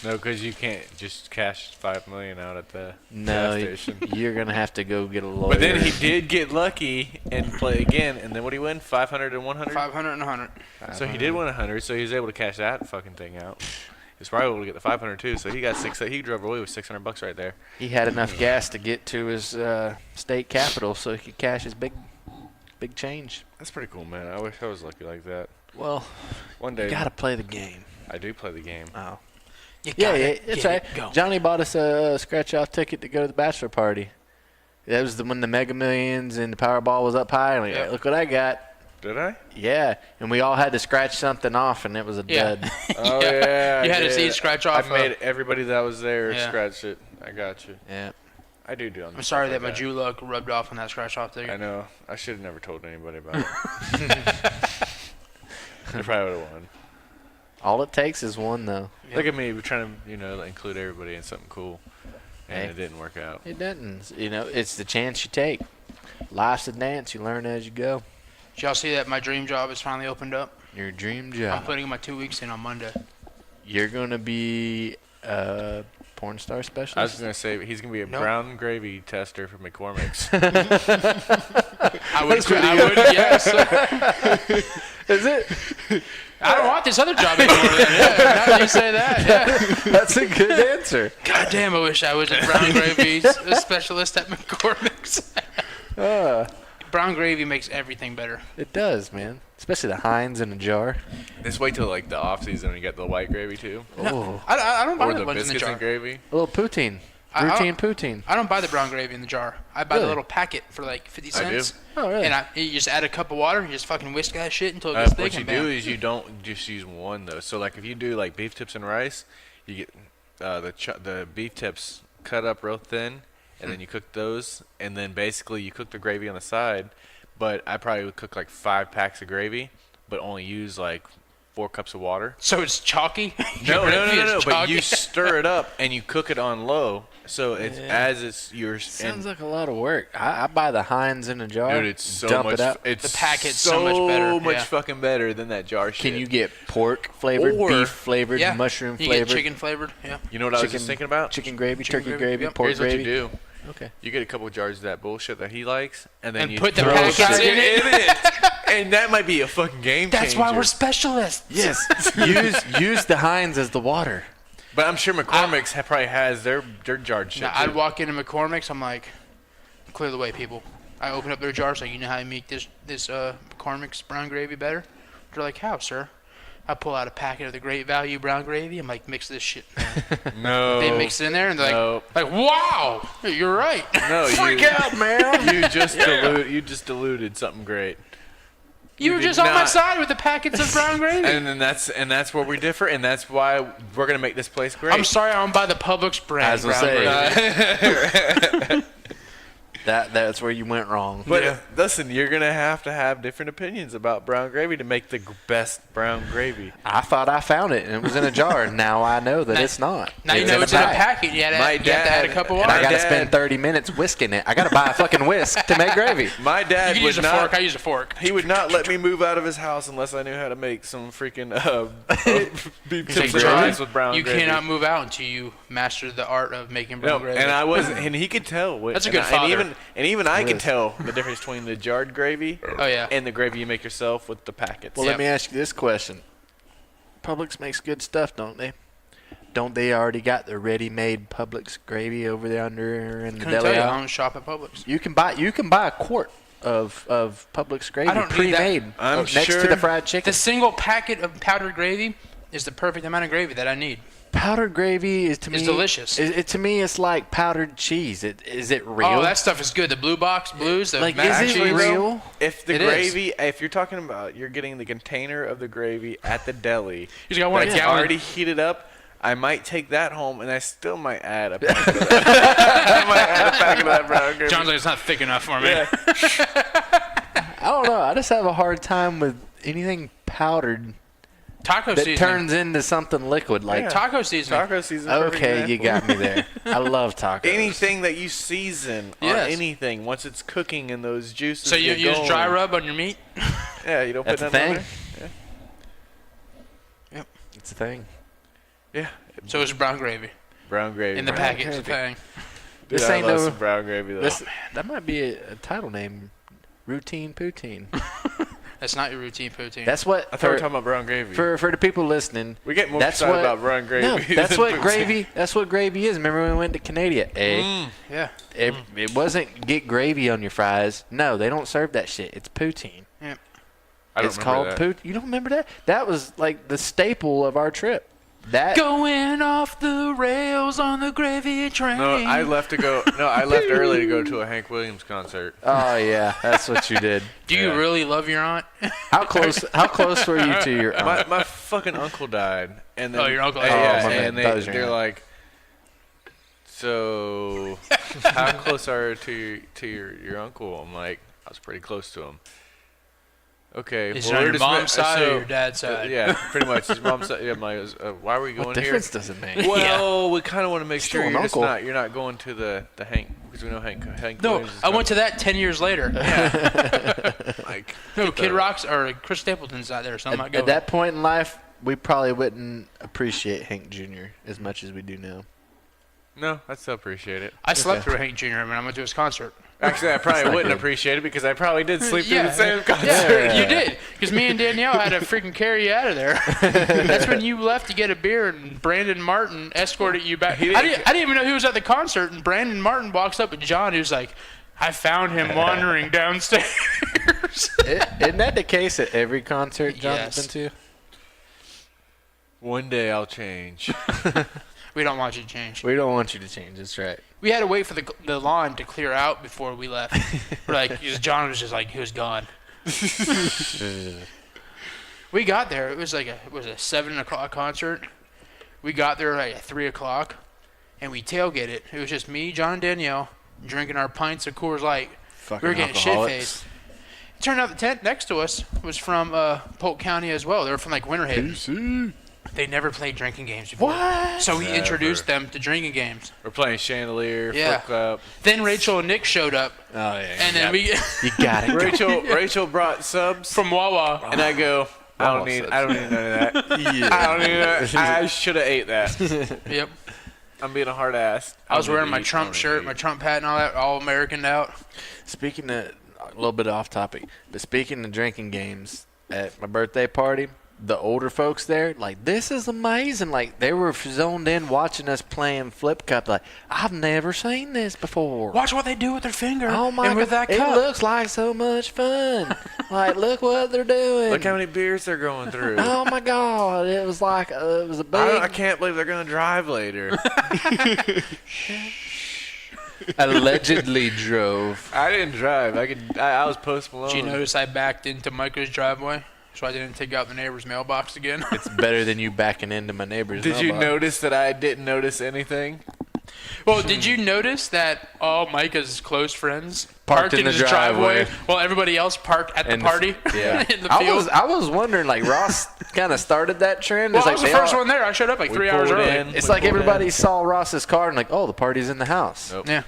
No, because you can't just cash $5 million out at the No, gas station. you're gonna have to go get a lawyer. But then he did get lucky and play again. And then what did he win? 500 and 100? 500 and 100. So he did win 100. So he was able to cash that fucking thing out. He was probably able to get the 500 too. So he got he drove away with $600 right there. He had enough gas to get to his state capital so he could cash his big change. That's pretty cool, man. I wish I was lucky like that. Well, One you day, gotta play the game. I do play the game. Oh. You Yeah, gotta it's get right. it going. Johnny bought us a scratch-off ticket to go to the bachelor party. That was when the Mega Millions and the Powerball was up high. And Yep. look what I got. Did I? Yeah, and we all had to scratch something off, and it was a Yeah. dud. Oh yeah. You I had to did. see it scratch off. I made everybody that was there Yeah. scratch it. I got you. Yeah. I do. I'm sorry that my Jew luck rubbed off on that scratch off I ticket. know. I should have never told anybody about it. I probably would have won. All it takes is one, though. Yeah. Look at me. We're trying to, include everybody in something cool. and Hey. it didn't work out. It doesn't. You know, it's the chance you take. Life's a dance. You learn as you go. Did y'all see that my dream job has finally opened up? Your dream I'm job. putting my 2 weeks in on Monday. You're gonna be a porn star I was specialist. gonna say he's gonna be a Nope. brown gravy tester for McCormick's. I would, yes. Is it? I don't want this other job anymore. Then. Yeah, now that you say that, yeah. That's a good answer. God damn, I wish I was a brown gravy specialist at McCormick's. Brown gravy makes everything better. It does, man. Especially the Heinz in a jar. Just wait till like the off season when you get the white gravy too, Oh, I don't buy or the the ones in the biscuits jar. and gravy. a little poutine. I- Routine poutine. I don't buy the brown gravy in the jar. I buy the Really? little packet for like 50 I do. cents. Oh, really? And you just add a cup of water and you just fucking whisk that shit until it gets thick What you and do bam. is you don't just use one though. So like if you do like beef tips and rice, you get the beef tips cut up real thin, and then you cook those, and then basically you cook the gravy on the side. But I probably would cook like 5 packs of gravy, but only use like 4 cups of water. So it's chalky? No, Your no, gravy no, is no. But chalky? you stir it up and you cook it on low, so it's Yeah. as it's yours. Sounds like a lot of work. I buy the Heinz in a jar. Dude, it's so dump much. it out. It's The packet's so much better, much yeah. fucking better than that jar shit. Can you get pork flavored, Or- beef flavored, Yeah. mushroom You flavored, get chicken flavored, yeah. You know what I was chicken- just thinking about? chicken gravy, Chicken turkey gravy, gravy, yep. pork Here's what gravy? you do. Okay. You get a couple jars of that bullshit that he likes, and then And you put the throw packets shit in it. and that might be a fucking game changer. That's why we're specialists. Yes. use the Heinz as the water. But I'm sure McCormick's probably has their jarred shit. Now, too. I'd walk into McCormick's, I'm like, clear the way, people. I open up their jars, like, you know how you make this McCormick's brown gravy better? They're like, how, sir? I pull out a packet of the Great Value brown gravy. I'm like, mix this shit. No. They mix it in there, and they're No. like, wow, you're right. No, Freak out, man. You just diluted something great. You were did just on my not- side with the packets of brown gravy. And then that's where we differ, and that's why we're gonna make this place great. I'm sorry, I don't buy the Publix brand As I brown say. gravy. That's where you went wrong. But Yeah. listen, you're gonna have to have different opinions about brown gravy to make the best brown gravy. I thought I found it and it was in a jar. Now I know that Now- it's not. Now you know it's in a packet. You, My have to add a dad- cup of And water. I My gotta dad- spend 30 minutes whisking it. I gotta buy a fucking whisk to make gravy. My You dad can would use a not. fork. I use a fork. He would not let me move out of his house unless I knew how to make some freaking beef He's tips like, and rice "John, with brown you gravy. cannot move out until you master the art of making brown No, gravy. and I wasn't, and he could tell. That's a and good I- father. And even I could Yes. tell the difference between the jarred gravy Oh, yeah. and the gravy you make yourself with the packets. Well, Yeah. let me ask you this question. Publix makes good stuff, don't they? Don't they already got the ready-made Publix gravy over there under in the Couldn't tell deli you. I aisle? don't shop at Publix. You can buy a quart of Publix gravy I don't need that. pre-made I'm next to sure the fried chicken. The single packet of powdered gravy is the perfect amount of gravy that I need. Powdered gravy is to me It's delicious. To me, it's like powdered cheese. Is it real? Oh, that stuff is good. The blue box blues, the Like, mac is and it cheese. real? If the It is. gravy, if you're talking about, you're getting the container of the gravy at the deli. You just got one that's gallon. already heated up. I might take that home, and I still might add a packet of that. I might add a packet of that brown gravy. John's like, it's not thick enough for me. Yeah. I don't know. I just have a hard time with anything powdered Taco that seasoning. turns into something liquid. Like, Yeah. Taco seasoning. Taco season. perfect okay, you example. got me there. I love tacos. Anything that you season on Yes. anything, once it's cooking and those juices. So you get use going. dry rub on your meat? Yeah, you don't That's put a nothing on thing. there. It's a thing. Yeah. So it's brown gravy. Brown gravy. In the Brown packet, it's a gravy. thing. Dude, This I ain't love no- some brown gravy though. This, that might be a title name. Routine poutine. That's not your routine poutine. That's what I thought we were for, talking about brown gravy. for the people listening. we get more that's excited what- about brown gravy. No, that's than what poutine. gravy. That's what gravy is. Remember when we went to Canada? yeah. It wasn't get gravy on your fries. No, they don't serve that shit. It's poutine. I don't It's remember called that. poutine. You don't remember that? That was like the staple of our trip. That Going off the rails on the gravy train. No, I left to go. No, I left early to go to a Hank Williams concert. Oh yeah, that's what you did. Do you Yeah. really love your aunt? How close were you to your aunt? My fucking uncle died, and then Oh, your uncle yeah, died. Oh, my and bad. That was your they're aunt. like, so how close are you to your uncle? I'm like, I was pretty close to him. Okay. Is it on your mom's side or your dad's side? Yeah, pretty much. His mom's side. Yeah, why were we going What here? difference does it make? Well, we kind of want to make Still sure an you're just uncle. you're not going to the Hank, because we know Hank No, Williams is I went to that 10 years later. like No, Kid Rock's or Chris Stapleton's not there, so I'm not At going. that point in life, we probably wouldn't appreciate Hank Jr. as much as we do now. No, I still appreciate it. I slept through Hank Jr. when I went to his concert. Actually, I probably wouldn't good. appreciate it because I probably did sleep through Yeah. the same concert. Yeah, you did. Because me and Danielle had to freaking carry you out of there. That's when you left to get a beer, and Brandon Martin escorted you back. I didn't even know he was at the concert, and Brandon Martin walks up with John, who's like, I found him wandering downstairs. Isn't that the case at every concert John's Yes. been to? One day I'll change. We don't want you to change. We don't want you to change. That's right. We had to wait for the lawn to clear out before we left. We're like, 'cause John was just like, he was gone. We got there. It was like a 7 o'clock concert. We got there like at 3 o'clock, and we tailgated. It was just me, John, and Danielle drinking our pints of Coors Light. Fucking We were getting alcoholics. shit-faced. It turned out the tent next to us was from Polk County as well. They were from like Winter Haven. They never played drinking games before. What? So we Never. introduced them to drinking games. We're playing Chandelier, Yeah. Flip Cup. Then Rachel and Nick showed up, Oh yeah. and then we You got it. Rachel brought subs, from Wawa. and I go, I don't Almost need subs. none of that. Yeah. I don't need that. I should have ate that. Yep. I'm being a hard ass. I was wearing my Trump shirt, my Trump hat, and all that, all Americaned out. Speaking of a little bit off topic, but speaking of drinking games, at my birthday party, the older folks there, like, this is amazing. Like, they were zoned in watching us playing Flip Cup. Like, I've never seen this before. Watch what they do with their finger. Oh my and with god! that It cup. looks like so much fun. Like, look what they're doing. Look how many beers they're going through. Oh my god! It was like it was a big. I can't believe they're gonna drive later. Allegedly drove. I didn't drive. I was Post Malone. Did you notice I backed into Mica's driveway so I didn't take out the neighbor's mailbox again? It's better than you backing into my neighbor's. Did you mailbox. notice that I didn't notice anything? Well, did you notice that all Micah's close friends Parked in the his driveway. while everybody else parked at the In the- party Yeah. in the I field? was wondering, like, Ross kind of started that trend. Well, It's I like was the they first all- one there. I showed up like We 3 hours pulled early. in. It's We like pulled everybody in. saw Ross's car and like, oh, the party's in the house. Nope. Yeah.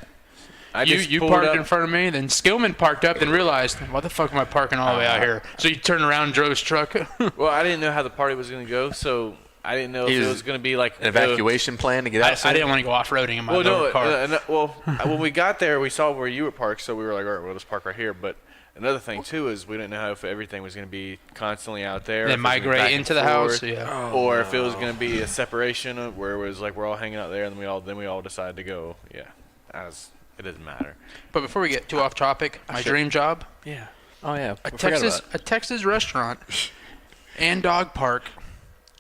I You just you pulled parked up. in front of me, then Skillman parked up and realized, why the fuck am I parking all the way out here? So you turned around and drove his truck. Well, I didn't know how the party was gonna go, so I didn't know if He it was was gonna be like An evacuation plan to get I, out. I didn't want to go off-roading in my Well, no, lower car. well, when we got there, we saw where you were parked, so we were like, all right, well, let's park right here. But another thing too is we didn't know how if everything was going to be constantly out there, if Then it was gonna be migrate back and into the house. forth, Yeah. or if it was going to be a separation of where it was like we're all hanging out there, and then we all decided to go. Yeah, it doesn't matter. But before we get too off topic, my should- dream job, Yeah. Oh yeah. a I forgot Texas restaurant and dog park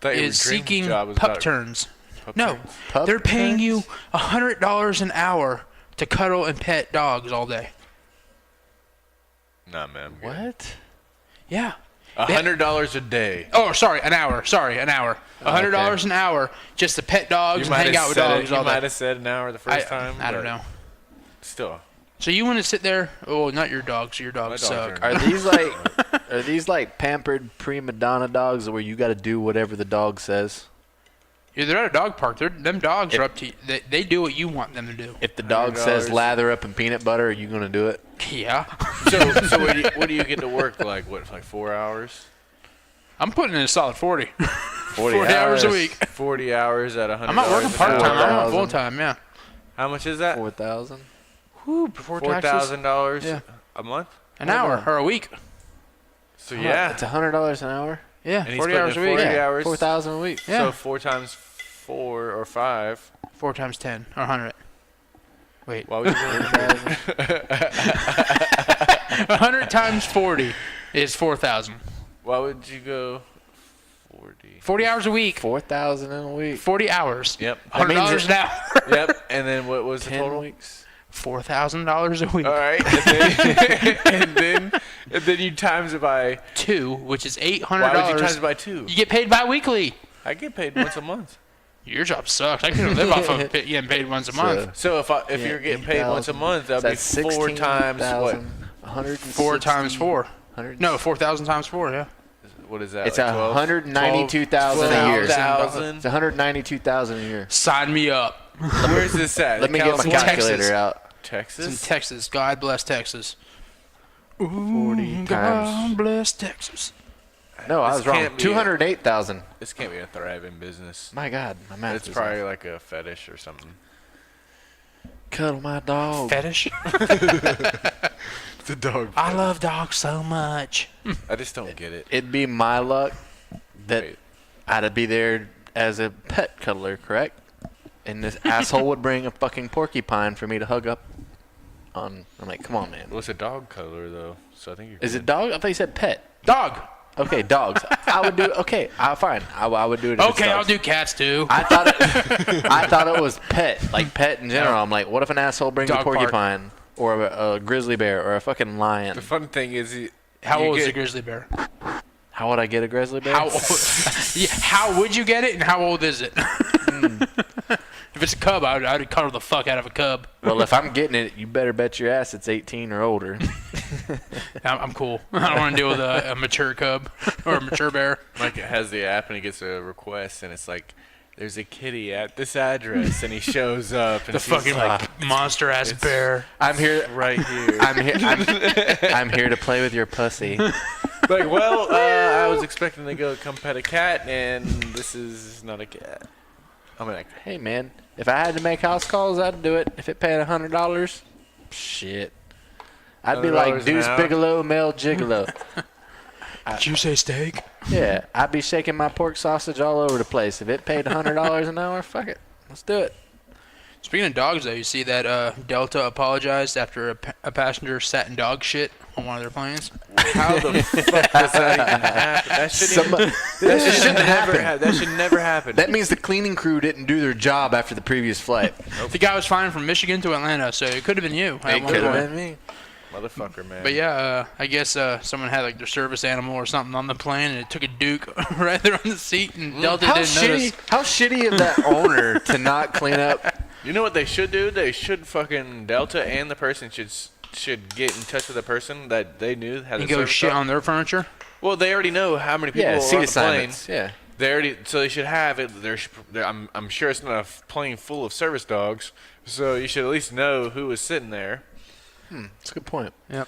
Thought your is dream seeking job was pup about turns. pup No, turns? Pup they're paying turns? you $100 an hour to cuddle and pet dogs all day. Nah, man. I'm good. What? Yeah. $100 a day. Oh, sorry, an hour. Sorry, an hour. $100 an hour just to pet dogs and hang out with dogs all You might day. have said an hour the first time. I don't but know. Still, So you want to sit there? Oh, not your dogs. Your dogs My dogs suck. are- Are these like pampered prima donna dogs where you got to do whatever the dog says? Yeah, they're at a dog park. Them dogs are up to you. They do what you want them to do. If the dog says $100. lather up in peanut butter, are you gonna do it? Yeah. so what do you get to work like? What, like 4 hours? I'm putting in a solid 40. 40 hours a week. 40 hours at $100. I'm not working part time. I'm 4,000. full time. Yeah. How much is that? 4,000. Whew, before taxes. $4,000 Yeah. a month. An hour or a week. So yeah, It's $100 an hour. Yeah. And he's 40 putting hours a in week. 40 Yeah. hours. 4,000 a week. Yeah. So 4 times 4 or 5. 4 times 10 or 100. Wait. Why would you go? 100 times 40 is 4,000. Why would you go 40? 40 hours a week. 4,000 in a week. 40 hours. Yep. That means $100 an hour. Yep. And then what was the 10 total? weeks. $4,000 a week. All right. And then you times it by. 2, which is $800. Why would you times it by 2? You get paid bi-weekly. I get paid once a month. Your job sucks. I couldn't live off of getting paid once a month. So if you're getting paid once a month, that'd be 4 times what? 160. 4 times 4. No, 4,000 times 4, yeah. What is that? It's like 12? 192,000 a year. 12,000? It's 192,000 a year. Sign me up. Where's this at? Let me get my California? calculator Texas. out. It's in Texas? Texas. God bless Texas. 40 God times. bless Texas. No, I This was wrong. can't be 208,000. This can't be a thriving business. My God, my math It's is probably off. like a fetish or something. Cuddle my dog. Fetish? The dog. I love dogs so much. I just don't get it. It'd be my luck that Wait. I'd be there as a pet cuddler, correct? And this asshole would bring a fucking porcupine for me to hug up on. I'm like, come on, man. Well, it's a dog color though, so I think you're. Is good. it dog? I thought you said pet. Dog. Okay, dogs. I would do. Okay, fine. I would do it. If it's Okay, I'll dogs. do cats too. I thought it. I thought it was pet, like pet in general. I'm like, what if an asshole brings Dog a porcupine or a grizzly bear or a fucking lion? The fun thing is, How you old is get- a grizzly bear? How would I get a grizzly bear? How old? Yeah, how would you get it, and how old is it? If it's a cub, I'd cuddle the fuck out of a cub. Well, if I'm getting it, you better bet your ass it's 18 or older. I'm cool. I don't want to deal with a mature cub or a mature bear. Mike has the app and he gets a request and it's like, there's a kitty at this address and he shows up and The she's fucking like, monster ass it's- bear. I'm here. right here. I'm here to play with your pussy. Like, well, I was expecting to go come pet a cat and this is not a cat. I'm like, Hey, man, if I had to make house calls, I'd do it. If it paid $100, shit. I'd be $100 like an Deuce hour? Bigelow, Mel Gigolo. Did you say steak? Yeah, I'd be shaking my pork sausage all over the place. If it paid $100 an hour, fuck it. Let's do it. Speaking of dogs, though, you see that Delta apologized after a passenger sat in dog shit on one of their planes? how the fuck does that even happen? That Shouldn't happen. That should never happen. That means the cleaning crew didn't do their job after the previous flight. The guy was flying from Michigan to Atlanta, so it could have been you. at It one could have point. been me. Motherfucker, man. But yeah, I guess someone had like their service animal or something on the plane, and it took a Duke right there on the seat, and Delta didn't notice. How shitty of that owner to not clean up. You know what they should do? They should fucking Delta and the person should get in touch with the person that they knew had And the go service shit dog. on their furniture. Well, they already know how many people Yeah, are seat on the plane. assignments. Yeah. They already, so they should have it. I'm sure it's not a plane full of service dogs, so you should at least know who was sitting there. That's a good point. Yep.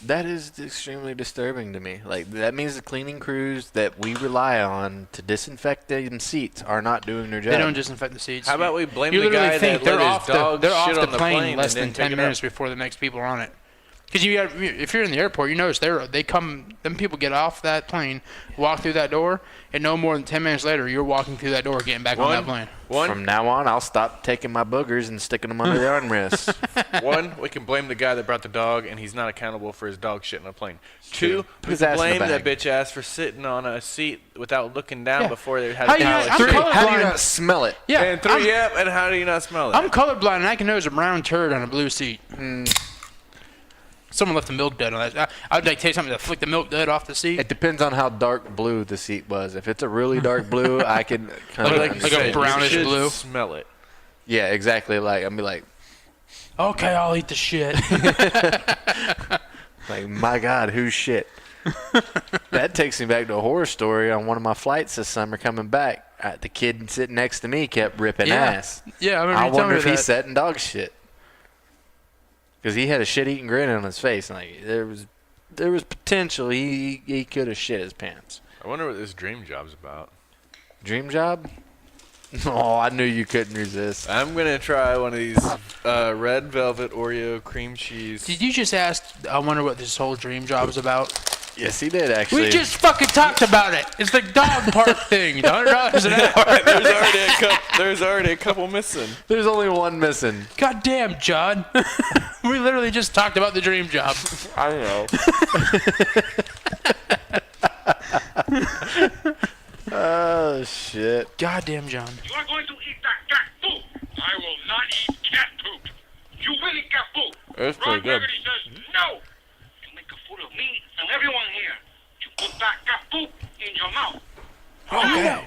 That is extremely disturbing to me. Like, that means the cleaning crews that we rely on to disinfect them seats are not doing their job. They don't disinfect the seats. How about we blame You the literally guy think that they're let off his dog they're off shit the on the plane less and than then 10 pick it minutes up? before the next people are on it. Because if you're in the airport, you notice they come. Them people get off that plane, walk through that door, and no more than 10 minutes later, you're walking through that door, getting back on that plane. From now on, I'll stop taking my boogers and sticking them under the armrests. One, we can blame the guy that brought the dog, and he's not accountable for his dog shit on a plane. Two, Put we his can ass in the blame that bag. bitch ass for sitting on a seat without looking down Yeah. before they had How a do you towel. not- and I'm shit. colorblind. How do you not smell it? Yeah. And three, yep, and how do you not smell it? I'm colorblind, and I can notice a brown turd on a blue seat. Someone left the milk dud on that. I would like take something to flick the milk dud off the seat. It depends on how dark blue the seat was. If it's a really dark blue, I can kind Like of you like a said, brownish you should blue. Smell it. Yeah, exactly. Like I'll be like, Okay, I'll eat the shit. my God, who's shit? That takes me back to a horror story on one of my flights this summer coming back. The kid sitting next to me kept ripping Yeah. ass. Yeah, I remember I you telling wonder me if that. he's setting dog shit. Because he had a shit-eating grin on his face. Like there was potential. He could have shit his pants. I wonder what this dream job's about. Dream job? Oh, I knew you couldn't resist. I'm gonna try one of these red velvet Oreo cream cheese. Did you just ask? I wonder what this whole dream job is about. Yes, he did actually. We just fucking talked about it. It's the dog park thing. $100 an hour. There's already a couple missing. There's only one missing. God damn, John. We literally just talked about the dream job. I know. Oh shit. God damn, John. You are going to eat that cat food. I will not eat cat poop. You will eat cat food. That's pretty Ron good. Burgundy says no. You make a fool of me and everyone here. You put that cat poop in your mouth. Okay.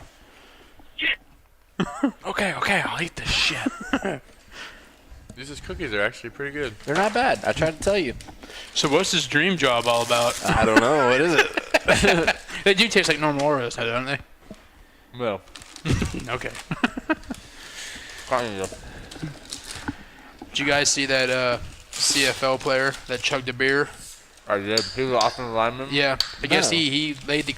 Yeah. Okay, I'll eat this shit. These cookies are actually pretty good. They're not bad. I tried to tell you. So what's this dream job all about? I don't know. What is it? They do taste like normal Oreos, don't they? Well, Okay. kind of. Did you guys see that CFL player that chugged a beer? I did. He was off in the lineman. Yeah. I guess No. he laid the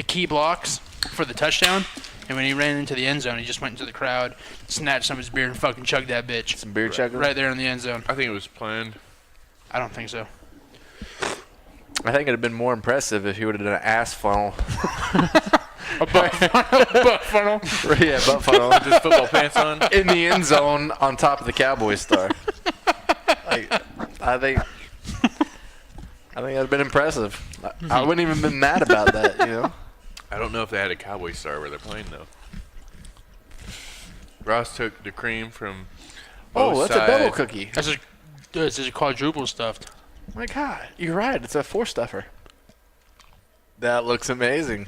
key blocks for the touchdown, and when he ran into the end zone, he just went into the crowd, snatched some of his beer, and fucking chugged that bitch. Some beer chugging. Right there in the end zone. I think it was planned. I don't think so. I think it'd have been more impressive if he would have done an ass funnel. A butt funnel. Yeah, butt funnel. Just football pants on. In the end zone on top of the Cowboy star. Like, I think that'd have been impressive. I wouldn't even been mad about that, you know. I don't know if they had a Cowboy star where they're playing though. Ross took the cream from. Oh, both that's a double sides. cookie. This is a quadruple stuffed. My God, you're right. It's a 4-stuffer. That looks amazing.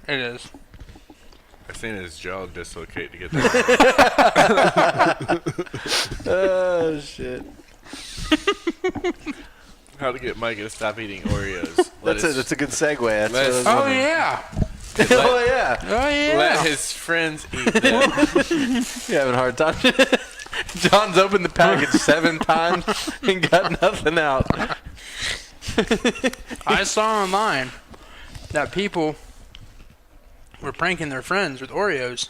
It is. I seen his jaw dislocate to get that. Oh shit. How to get Micah to stop eating Oreos. That's a good segue. That's what I was Oh wondering. yeah. Oh yeah. Oh yeah. Let his friends eat them. You're having a hard time. John's opened the package 7 times and got nothing out. I saw online that people were pranking their friends with Oreos.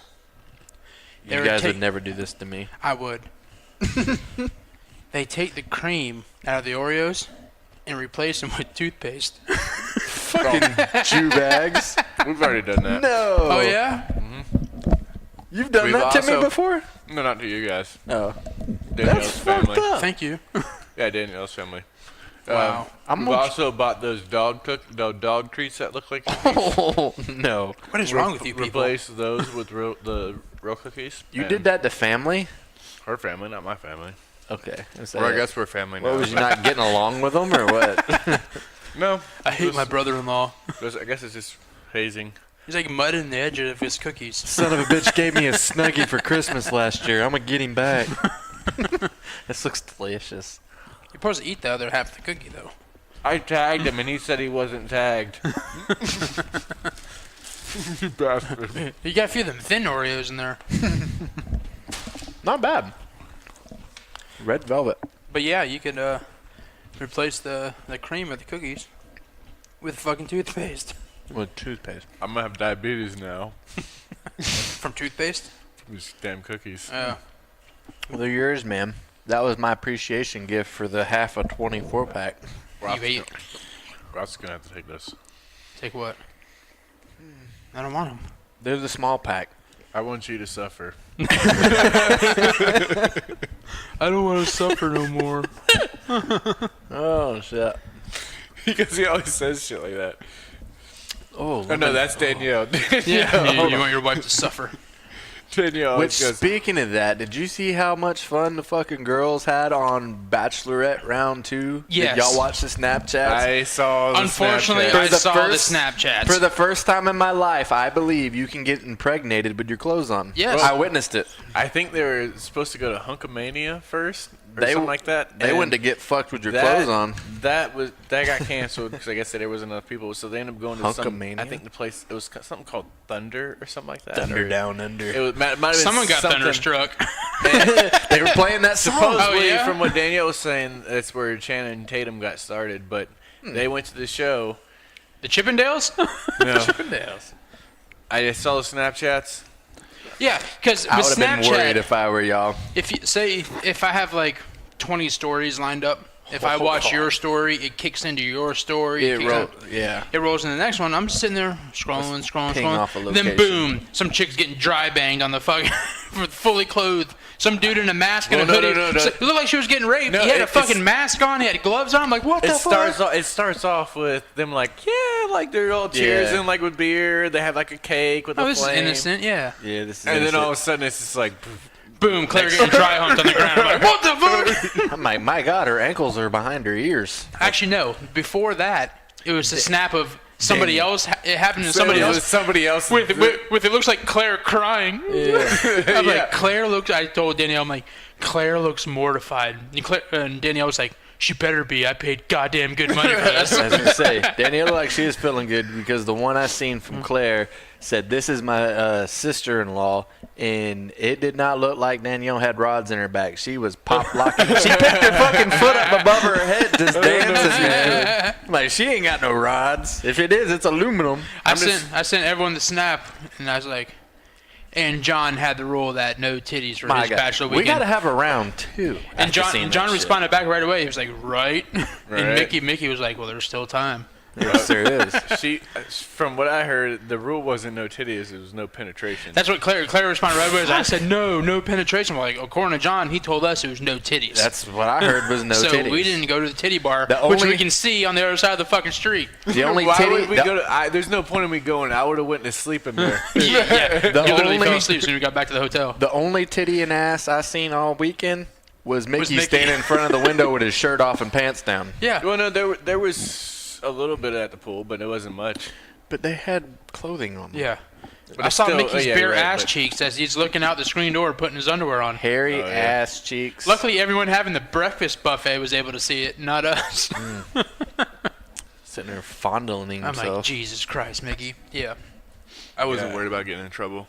They You were guys ta- would never do this to me. I would. They take the cream out of the Oreos and replace them with toothpaste. Fucking Jew bags. We've already done that. No. Oh yeah? You've done We've that to me also- before? No, not to you guys. Oh. Danielle's That's fucked family. up. Thank you. Yeah, Danielle's family. Wow. I'm We've also bought those dog treats that look like Oh, no. What is wrong with you people? replace those with the real cookies. You And did that to family? Her family, not my family. Okay. Or I guess we're family now. What, was you not getting along with them or what? No. I hate my brother-in-law. I guess it's just hazing. He's like mudding the edge of his cookies. Son of a bitch gave me a Snuggie for Christmas last year. I'm going to get him back. This looks delicious. You're supposed to eat the other half of the cookie, though. I tagged him and he said he wasn't tagged. You bastard. You got a few of them thin Oreos in there. Not bad. Red velvet. But yeah, you could replace the cream of the cookies with fucking toothpaste. With toothpaste. I'm gonna have diabetes now. From toothpaste? From these damn cookies. Oh. Well, they're yours, man. That was my appreciation gift for the half a 24-pack. Ross, You ate. Ross is gonna have to take this. Take what? I don't want them. They're the small pack. I want you to suffer. I don't want to suffer no more. Oh, shit. Because he always says shit like that. Oh, Oh no, that's Danielle. Yeah, you want your wife to suffer. Danielle Which, always goes, speaking of that, did you see how much fun the fucking girls had on Bachelorette round 2? Yes. Did y'all watch the Snapchats? I saw the Unfortunately, Snapchat. I For the saw first- the Snapchats. For the first time in my life, I believe you can get impregnated with your clothes on. Yes. I witnessed it. I think they were supposed to go to Hunkamania first, or They something like that. They and went to get fucked with your that- clothes on. That got canceled because I guess that there wasn't enough people, so they ended up going to some. Hunkamania? I think the place it was something called Thunder or something like that. Thunder or- Down Under. It was, might have been Someone got something- thunderstruck. They were playing that song. Supposedly, Oh, yeah? from what Danielle was saying, that's where Channing Tatum got started. But they went to the show. The Chippendales? No, I just saw the Snapchats. Yeah, because I with would have been worried Snapchat, if I were y'all. if you say if I have like 20 stories lined up, if I watch your story, it kicks into your story. It kicks wrote, out- yeah. It rolls into the next one. I'm just sitting there scrolling. ping off a Then location. boom, some chick's getting dry banged on the fucking fully clothed. Some dude in a mask and a Well, no, hoodie. no, no. So- it looked like she was getting raped. No, he had a it's- fucking mask on. He had gloves on. I'm like, what the fuck? It starts off with them like, yeah, like they're all cheers Yeah. and like with beer. They have like a cake with Oh, a this is flame. innocent. Yeah. Yeah, this is And then innocent. all of a sudden it's just like, Boom, Claire getting dry humped on the ground. I'm like, what the fuck? I'm like, my God, her ankles are behind her ears. Actually, no. Before that, it was a snap of somebody else. It happened to somebody It was else. somebody else. With it looks like Claire crying. I'm like, Claire looks. I told Danielle, I'm like, Claire looks mortified. And Danielle was like, she better be. I paid goddamn good money for this. I was gonna say, Danielle looked like she was feeling good because the one I seen from Claire said, "This is my sister-in-law," and it did not look like Danielle had rods in her back. She was pop locking. She picked her fucking foot up above her head, just dancing. Man. Like she ain't got no rods. If it is, it's aluminum. I sent everyone the snap, and I was like, and John had the rule that no titties for his bachelor weekend. We gotta have a round two. And John responded back right away. He was like, right. And Mickey was like, well, there's still time. Yes, there is. From what I heard, the rule wasn't no titties; it was no penetration. That's what Claire responded right away. I said, no penetration. Well, like, according to John, he told us it was no titties. That's what I heard was no so titties. So we didn't go to the titty bar, The which only- we can see on the other side of the fucking street. The only Why titty. would we go to? There's no point in me going. I would have went to sleep in there. yeah. The You literally only- fell asleep as soon as we got back to the hotel. The only titty and ass I seen all weekend was Mickey standing in front of the window with his shirt off and pants down. Yeah. Well, no, there was a little bit at the pool, but it wasn't much. But they had clothing on them. Yeah. But I it's saw still- Mickey's yeah, bare right, ass but- cheeks as he's looking out the screen door putting his underwear on. Hairy Oh, yeah. ass cheeks. Luckily, everyone having the breakfast buffet was able to see it, not us. Sitting there fondling I'm himself. like, Jesus Christ, Mickey. Yeah. I wasn't Yeah. worried about getting in trouble.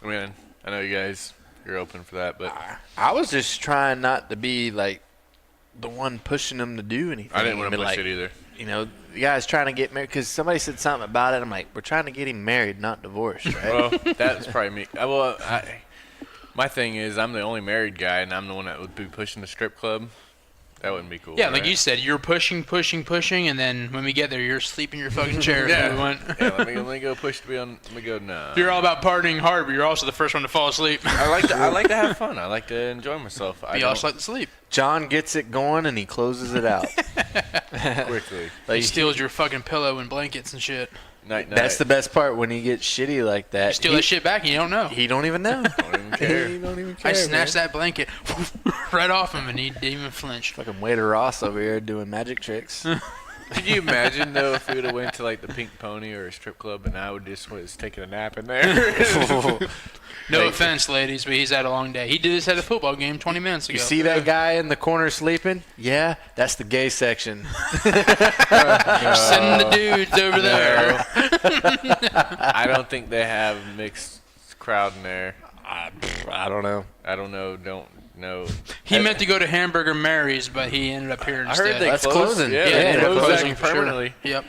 I mean, I know you guys, you're open for that, but I was just trying not to be like the one pushing them to do anything. I didn't want to But, push like, it either. You know, the guy's trying to get married because somebody said something about it. I'm like, we're trying to get him married, not divorced, right? Well, that's probably me. My thing is, I'm the only married guy, and I'm the one that would be pushing the strip club. That wouldn't be cool. Yeah, like right? you said, you're pushing, and then when we get there, you're asleep in your fucking chair. Yeah. We went. Yeah, let me go push to be on. Let me go. No. You're all about partying hard, but you're also the first one to fall asleep. I like to have fun. I like to enjoy myself. You also like to sleep. John gets it going and he closes it out. quickly. Like, He steals your fucking pillow and blankets and shit. Night. that's the best part when he gets shitty like that. You steal that shit back and you don't know. He don't even know. Don't even care. He don't even care. I snatched man. that blanket right off him and he didn't even flinch. Fucking Waiter Ross over here doing magic tricks. Could you imagine though if we would have went to like the Pink Pony or a strip club and I would just was taking a nap in there? No offense, ladies, but he's had a long day. He did this at a football game 20 minutes ago. You see that guy in the corner sleeping? Yeah, that's the gay section. Sending the dudes over there. I don't think they have mixed crowd in there. I don't know. I don't know. Don't know. He meant to go to Hamburger Mary's, but he ended up here I instead. heard they That's closed. closing. Yeah, Yeah, they they're closed closing that for sure. permanently. Yep.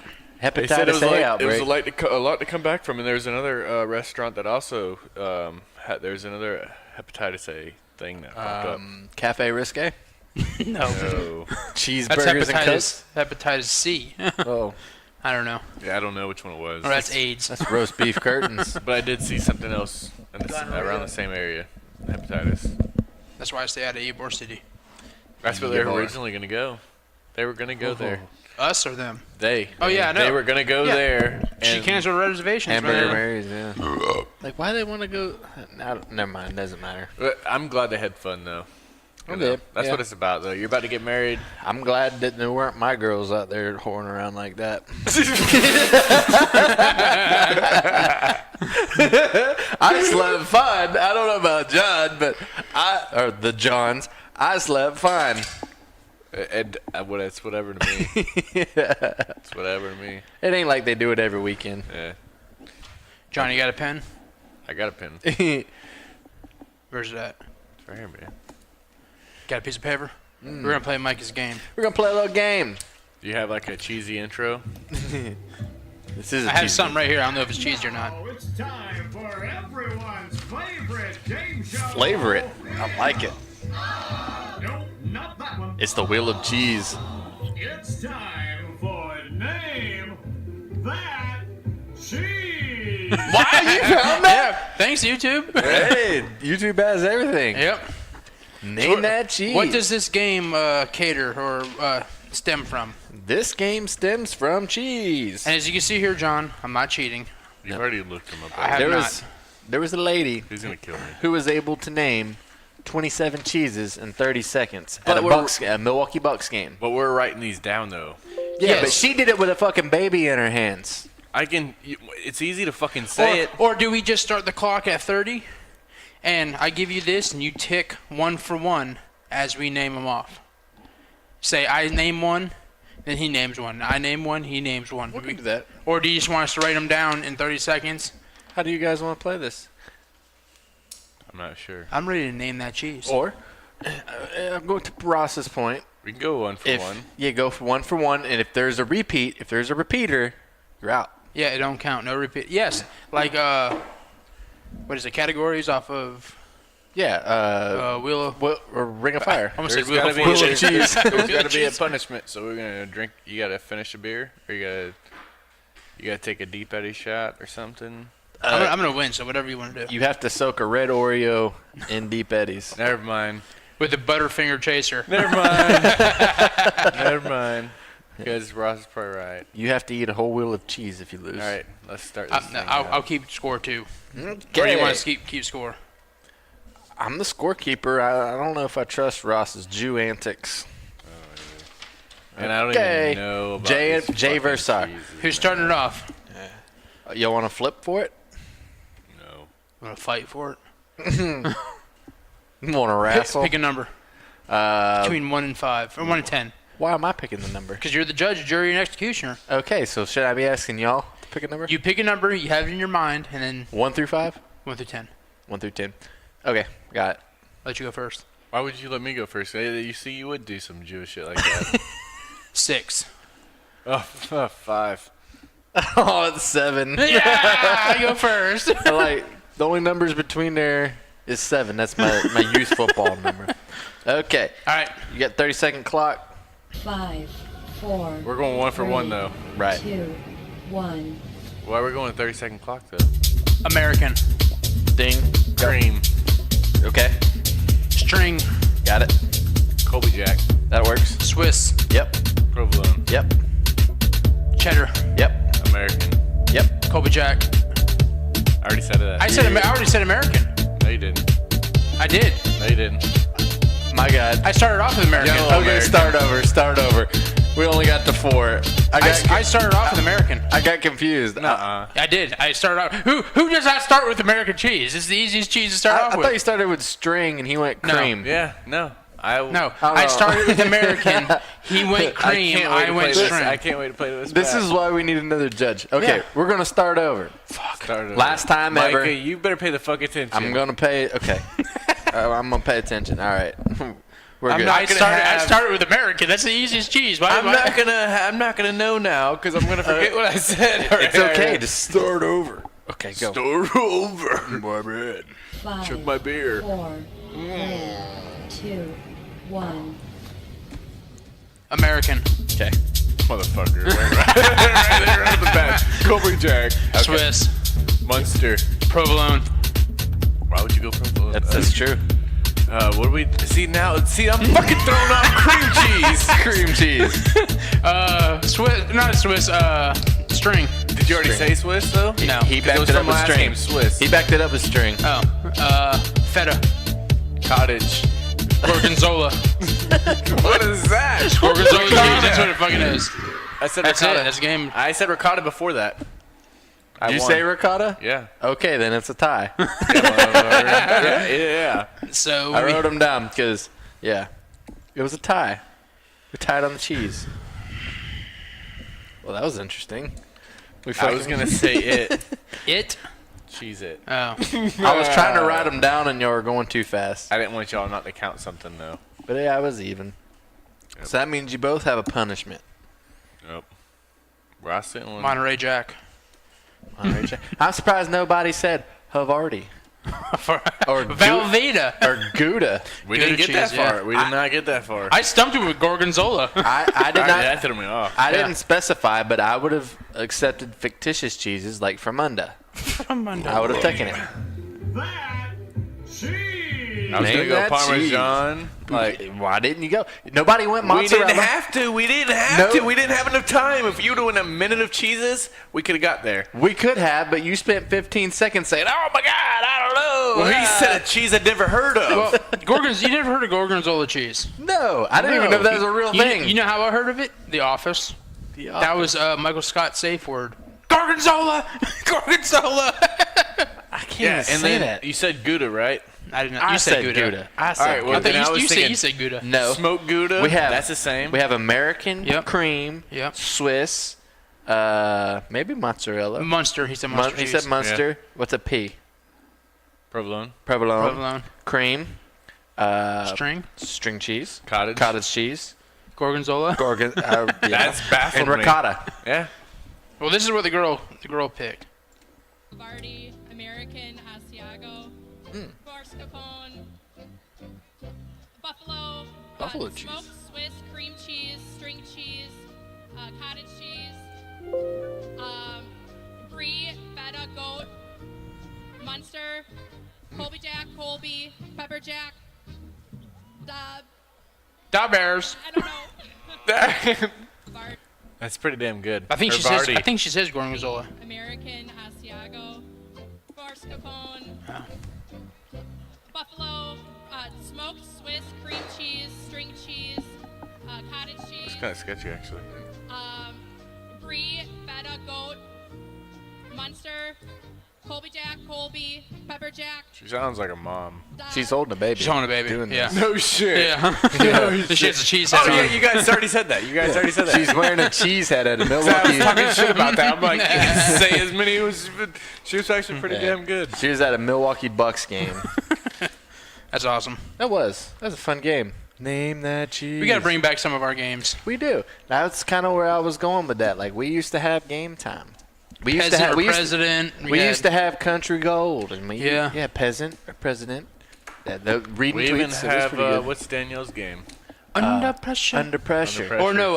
They said it Hepatitis was, A it outbreak. was a lot to come back from, and there's another restaurant that also there's another hepatitis A thing that popped up. Cafe Risque? No. No. That's Cheeseburgers and Cokes? hepatitis C. Oh, I don't know. Yeah, I don't know which one it was. Or that's AIDS. that's roast beef curtains. But I did see something else around the same area. Hepatitis. That's why I stay out of Ybor City. That's where they were originally going to go. They were going to go there. Us or them? They. Oh, yeah, I know. They were going to go Yeah. there. She and- canceled reservations, Hamburger man. Mary's, yeah. Like, why they want to go? Never mind, doesn't matter. But I'm glad they had fun, though. You Okay, know, that's yeah. what it's about, though. You're about to get married. I'm glad that there weren't my girls out there whoring around like that. I slept fine. I don't know about John, but or the Johns. I slept fine. And it's whatever to me. It's whatever to me. It ain't like they do it every weekend. Yeah. Johnny, you got a pen? I got a pen. Where's it at? It's right here, man. Got a piece of paper? We're going to play Micah's game. We're gonna play a little game. Do you have like a cheesy intro? This is. I have something right here. I don't know if it's cheesy or not. Oh, it's time for everyone's favorite game show. Flavor it. I like it. Nope, not that one. It's the wheel of cheese. It's time for Name That Cheese. Wow, you found that? Yeah. Thanks, YouTube. Hey, YouTube has everything. Yep. Name that cheese. What does this game cater or stem from? This game stems from cheese. And as you can see here, John, I'm not cheating. You've already looked them up. I have There was a lady He's gonna kill me. who was able to name 27 cheeses in 30 seconds But at a Milwaukee Bucks game. But we're writing these down though. Yeah, Yes. but she did it with a fucking baby in her hands. It's easy to fucking say it. Or do we just start the clock at 30, and I give you this, and you tick one for one as we name them off? Say, I name one, then he names one. I name one, he names one. We can do that. Or do you just want us to write them down in 30 seconds? How do you guys want to play this? I'm not sure. I'm ready to name that cheese. Or, I'm going to Ross's point. We can go one for one. Yeah, go for one, and if there's a repeater, you're out. Yeah, it don't count. No repeat. Yes, like what is it? Categories off of Yeah, Wheel of. or Ring of Fire. I almost There's said Wheel gotta of be Fortune. cheese. There's Wheel gotta of be a cheese. punishment. So we're gonna drink. You gotta finish a beer, or you gotta take a deep Eddie shot or something. I'm gonna win. So whatever you want to do. You have to soak a red Oreo in Deep Eddies. Never mind. With the Butterfinger chaser. Never mind. Never mind. Because Ross is probably right. You have to eat a whole wheel of cheese if you lose. All right, let's start this thing I'll out. keep score too. Or Okay. do you want to keep score? I'm the scorekeeper. I don't know if I trust Ross's Jew antics. And I don't Okay. even know about Jay these fucking versus cheeses, Who's starting it off? You want to flip for it? No. I'm gonna fight for it. Want to wrestle? Pick a number between 1 and 5, or 1 and 10. Why am I picking the number? Because you're the judge, jury, and executioner. Okay, so should I be asking y'all to pick a number? You pick a number, you have it in your mind, and then 1 through 5? 1 through 10. 1 through 10. Okay, got it. Let you go first. Why would you let me go first? You see, you would do some Jewish shit like that. 6. Oh, 5. Oh, it's 7. Yeah, I go first. I like the only numbers between there is 7. That's my youth football number. Okay, All right. you got 30-second clock. 5, 4. We're going 1 for 1 though. Right. 2, 1. Why are we going 30-second clock though? American. Ding. Go. Cream. Okay, String. got it. Colby Jack. That works. Swiss. Yep. Provolone. Yep. Cheddar. Yep. American. Yep. Colby Jack. I already said that. I already said American. No, you didn't. I did. No, you didn't. My God. I started off with American. Yellow. Okay, American. start over. We only got to 4. I started off with American. I got confused. Nuh-uh. I did. I started out. Who does not start with American cheese? It's the easiest cheese to start I off thought with. you started with string and he went No. cream. Yeah, no. No, Oh, I no. started with American. He went cream. I went string. I can't wait to play this. This back. is why we need another judge. Okay, Yeah. we're gonna start over. Start it Last over. time Micah, ever. you better pay the fuck attention. I'm gonna pay. Okay, I'm gonna pay attention. All right, we're I'm good. not I gonna started have- with American. That's the easiest cheese. Why? I'm not gonna know now because I'm gonna forget what I said. It's okay. Just start over. Okay, go. Start over. My bad. 5, Chug my beer. 4, 3, 2, 1. American. Okay. Motherfucker. right there out of the bat. Colby Jack. Okay. Swiss. Munster. Provolone. Why would you go provolone? That's true. What do we see now? See, I'm fucking throwing off cream cheese. Cream cheese. Swiss. Not Swiss. String. Did you already say Swiss though? No. He It backed was it up from with last string. name Swiss. He backed it up with string. Oh. Feta. Cottage. Gorgonzola. What is that? Gorgonzola cheese. That's what it fucking is. I said That's it. ricotta. That's a game. I said ricotta before that. I Did you won. say ricotta? Yeah. Okay, then it's a tie. yeah. So I wrote them down because, yeah, it was a tie. We tied on the cheese. Well, that was interesting. I was gonna say it. it. Cheese it. Oh. I was trying to write them down and you were going too fast. I didn't want y'all not to count something though. But yeah, I was even. Yep. So that means you both have a punishment. Nope. Ross didn't want. Monterey Jack. I'm surprised nobody said Havarti or Velveeta. or Gouda. We Gouda didn't get that cheese, far. yeah. We did not get that far. I stumped it with Gorgonzola. I did that not. threw me off. I didn't specify, but I would have accepted fictitious cheeses like Fremunda. I would have taken it. That cheese. I was gonna Name go that Parmesan. Like Why didn't you go? Nobody went we mozzarella. didn't have to. We didn't have No. to. We didn't have enough time. If you'd have went a minute of cheeses, we could have got there. We could have, but you spent 15 seconds saying, "Oh my God, I don't know." Well, he said a cheese I'd never heard of. Well, you never heard of Gorgonzola cheese? No, I didn't even know that was a real You, thing. you know how I heard of it? The Office. That was Michael Scott's safe word. Gorgonzola Gorgonzola. Gorgonzola. I can't Yeah, even and say then that. you said Gouda, right? I did not. I You said Gouda. Gouda. I All said right, well, I Gouda. then I thought was you thinking said Gouda. No. smoked Gouda. We have That's the same. We have American Yep. cream, Yep. Swiss, maybe mozzarella. Munster. He said Munster. He said cheese. Munster. What's a P? provolone, Provolone. Provolone. Cream. String. String cheese. cottage. Cheese. Gorgonzola. Gorgon. Yeah. That's baffled And me. ricotta. Yeah. Well, this is what the girl picked. Vardy, American, Asiago, Force Capone, Buffalo, Buffalo cheese. smoked Swiss cream cheese, string cheese, cottage cheese, brie, feta, goat, Munster, Colby Jack, Colby, Pepper Jack, Da Bears. I don't know. Bart, That's pretty damn good. I think Or she says. Vardy. I think she says Gorgonzola. American, Asiago, Force Capone, Oh. Buffalo, smoked Swiss cream cheese, string cheese, cottage cheese, It's kind of sketchy, actually. brie, feta, goat, Munster, Colby Jack, Colby, Pepper Jack. She sounds like a mom. She's holding a baby. She's holding a baby. Doing Yeah. this. No shit. Yeah. She has a cheese head Oh, yeah, on. you guys already said that. She's wearing a cheese head at a I was Milwaukee. talking shit about that. I'm like, you can say as many as she was actually pretty damn good. She was at a Milwaukee Bucks game. That's awesome. That was a fun game. Name that cheese. We got to bring back some of our games. We do. That's kind of where I was going with that. Like we used to have game time. We used to Peasant have. or We used to, president. we used to have country gold, and Yeah. peasant or president. The reading We tweets. even it was have, pretty good. what's Danielle's game? Under pressure. Under pressure. Under pressure. Or no.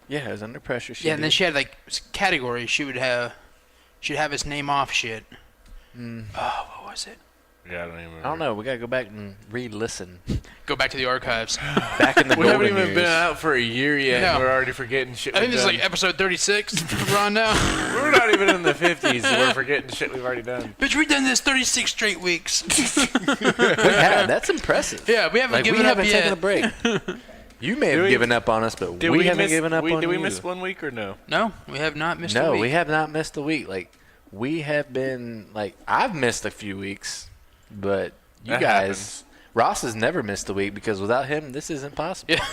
Yeah, it was under pressure. She Yeah, and then did. she had like categories. She'd have his name off shit. Oh, what was it? Yeah, I don't even remember. I don't know. We gotta go back and re-listen. Go back to the archives. Back in the We haven't golden even years. been out for a year yet, No. and we're already forgetting shit I think we've this is done. like episode 36 we're on now. We're not even in the 50s, and we're forgetting shit we've already done. Bitch, we've done this 36 straight weeks. Yeah, that's impressive. Yeah, we haven't Like given we up haven't yet. taken a break. You may Did have we- given up on us, but Did we haven't miss, given up on Did we you. miss 1 week or no? No, we have not missed a No, week. we have not missed a week. Like we have been like I've missed a few weeks, but you That guys, happens. Ross has never missed a week because without him, this isn't possible. Yeah.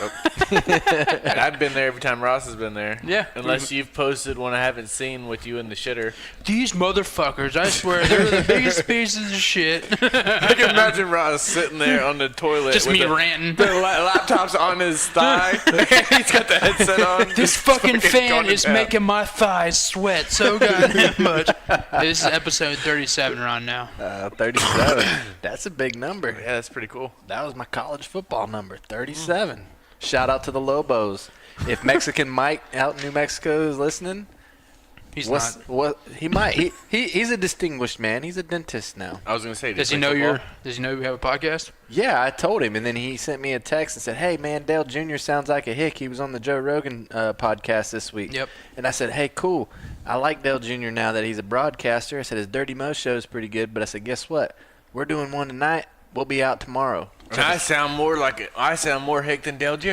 And I've been there every time Ross has been there. Yeah. Unless you've posted one I haven't seen with you in the shitter. These motherfuckers, I swear, they're the biggest pieces of shit. I can imagine Ross sitting there on the toilet Just with me the, ranting. the laptop's on his thigh. He's got the headset on. This fucking fan going to is town. making my thighs sweat so goddamn much. This is episode 37 we're on now. 37. That's a big number. Yeah, that's pretty cool. That was my college football number, 37. Shout out to the Lobos. If Mexican Mike out in New Mexico is listening, He's what's, not. what he might. He's a distinguished man. He's a dentist now. I was gonna say, Does he know you have a podcast? Yeah, I told him, and then he sent me a text and said, "Hey, man, Dale Jr. sounds like a hick. He was on the Joe Rogan podcast this week." Yep. And I said, "Hey, cool. I like Dale Jr. now that he's a broadcaster." I said his Dirty Mo show is pretty good, but I said, "Guess what? We're doing one tonight. We'll be out tomorrow." I sound more hick than Dale Jr.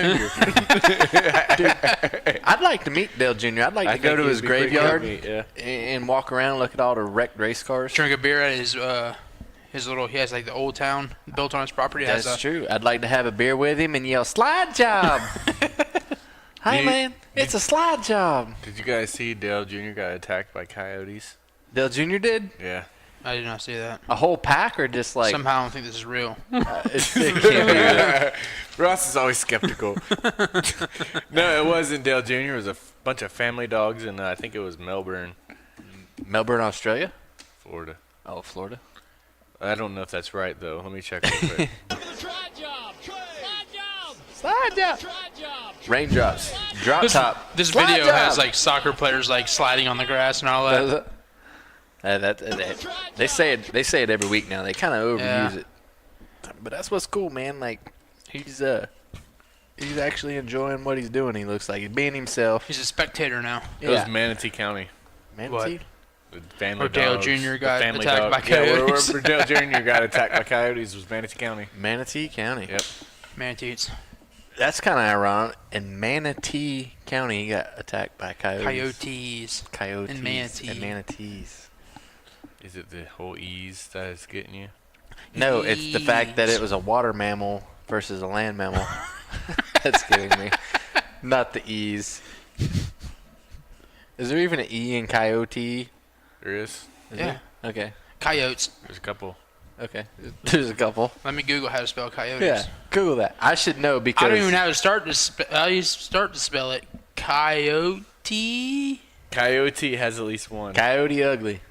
I'd like to meet Dale Jr. I'd like to go to his graveyard Yeah. and walk around, look at all the wrecked race cars. Drink a beer at his little. He has like the old town built on his property. Has That's a, true. I'd like to have a beer with him and yell, "Slide job!" Hey, You- man, it's a slide job. Did you guys see Dale Jr. got attacked by coyotes? Dale Jr. did? Yeah. I did not see that. A whole pack or just like... Somehow I don't think this is real. it can't be real. Ross is always skeptical. No, it wasn't Dale Jr. It was a bunch of family dogs in, I think it was Melbourne, Melbourne, Australia? Florida. Oh, Florida. I don't know if that's right, though. Let me check real quick. Slide job. Raindrops. Drop top. This Slide video job. has like soccer players like sliding on the grass and all that. They say it. They say it every week now. They kind of overuse Yeah. it, but that's what's cool, man. Like he's actually enjoying what he's doing. He looks like he's being himself. He's a spectator now. It was Manatee County. Manatee. The family Or Dale dogs, Jr. the got family attacked dog- by coyotes. Yeah, where Dale Jr. got attacked by coyotes was Manatee County. Manatee County. Yep. Manatees. That's kind of ironic. In Manatee County, he got attacked by Coyotes. Coyotes And manatee. and manatees. Is it the whole ease that is getting you? No, it's the fact that it was a water mammal versus a land mammal. That's getting me. Not the E's. Is there even an E in coyote? There is. Is Yeah. there? Okay. Coyotes. There's a couple. Okay. There's a couple. Let me Google how to spell coyotes. Yeah. Google that. I should know because I don't even know how to start to spell it. Coyote. Coyote has at least one. coyote ugly.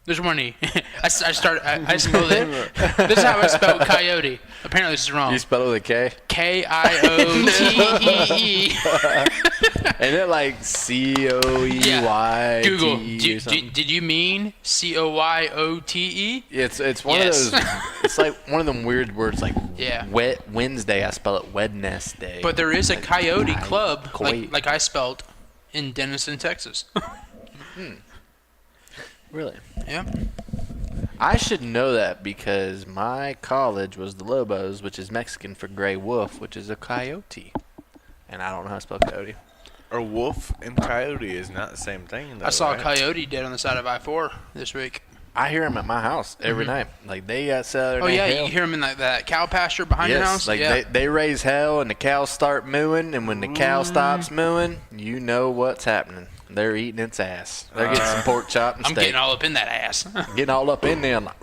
There's one E. I spelled it. This is how I spelled coyote. Apparently this is wrong. You spell it with a K? K-I-O-T-E-E. Ain't it like C-O-E-Y-T-E Google. or something? Did you mean C-O-Y-O-T-E? It's one Yes. of those. It's like one of them weird words like Yeah. wet Wednesday. I spell it Wednesday. But there is a coyote club, Coyote. like I spelled, in Denison, Texas. Really? Yeah. I should know that because my college was the Lobos, which is Mexican for gray wolf, which is a coyote. And I don't know how to spell coyote. Or wolf and coyote is not the same thing, though. I saw right? a coyote dead on the side of I-4 this week. I hear them at my house every night. Like they got Saturday Oh, yeah, hell. you hear them in that cow pasture behind your house? Like yeah. they raise hell and the cows start mooing, and when the cow stops mooing, you know what's happening. They're eating its ass. They're getting some pork chop and I'm steak. getting all up in that ass. Getting all up in there. I'm like,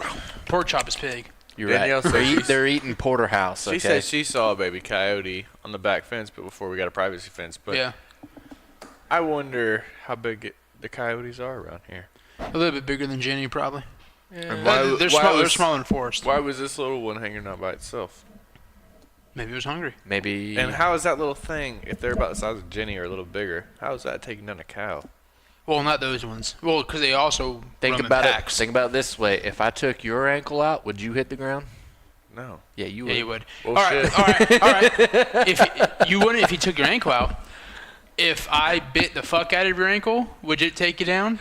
Pork chop is pig. you're Danielle right. said They're eating porterhouse. She Okay. said she saw a baby coyote on the back fence, but before we got a privacy fence. But Yeah. I wonder how big the coyotes are around here. A little bit bigger than Jenny, probably. And They're smaller than Forrest. Why was this little one hanging out by itself? Maybe it was hungry. Maybe. And how is that little thing, if they're about the size of Jenny or a little bigger, how is that taking down a cow? Well, not those ones. Well, because they also Think roam in about it. packs. Think about it this way: if I took your ankle out, would you hit the ground? No. Yeah, you would. Yeah, you would. Well, all right, shit. all right. If you wouldn't, if you took your ankle out. If I bit the fuck out of your ankle, would it take you down?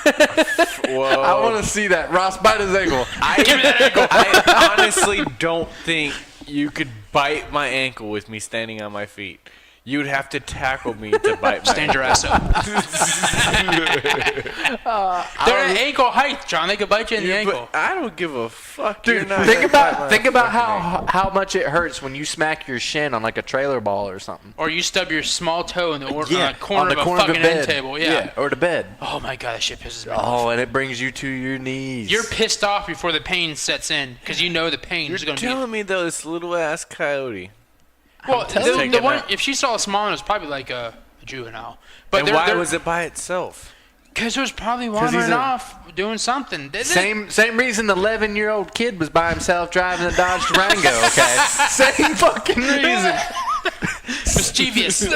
Whoa. I want to see that. Ross, bite his ankle. Give me that ankle. I honestly don't think you could bite my ankle with me standing on my feet. You'd have to tackle me to bite my Stand your ass up. They're at ankle height, John. They could bite you in the Yeah, ankle. but I don't give a fuck. You're Dude, not think gonna bite my about fucking ankle. how much it hurts when you smack your shin on like a trailer ball or something. Or you stub your small toe in the corner on the of corner a of the fucking bed. end table. Yeah. or the bed. Oh my god, that shit pisses me off. Oh, and it brings you to your knees. You're pissed off before the pain sets in because you know the pain is You're going to be. telling me though, this little ass coyote. Well, telling the you. one, if she saw a small one, it was probably like a juvenile. But And why was it by itself? Because it was probably he's wandering a- off doing something. Same reason the 11-year-old kid was by himself driving a Dodge Durango. Okay, same fucking reason. Mischievous.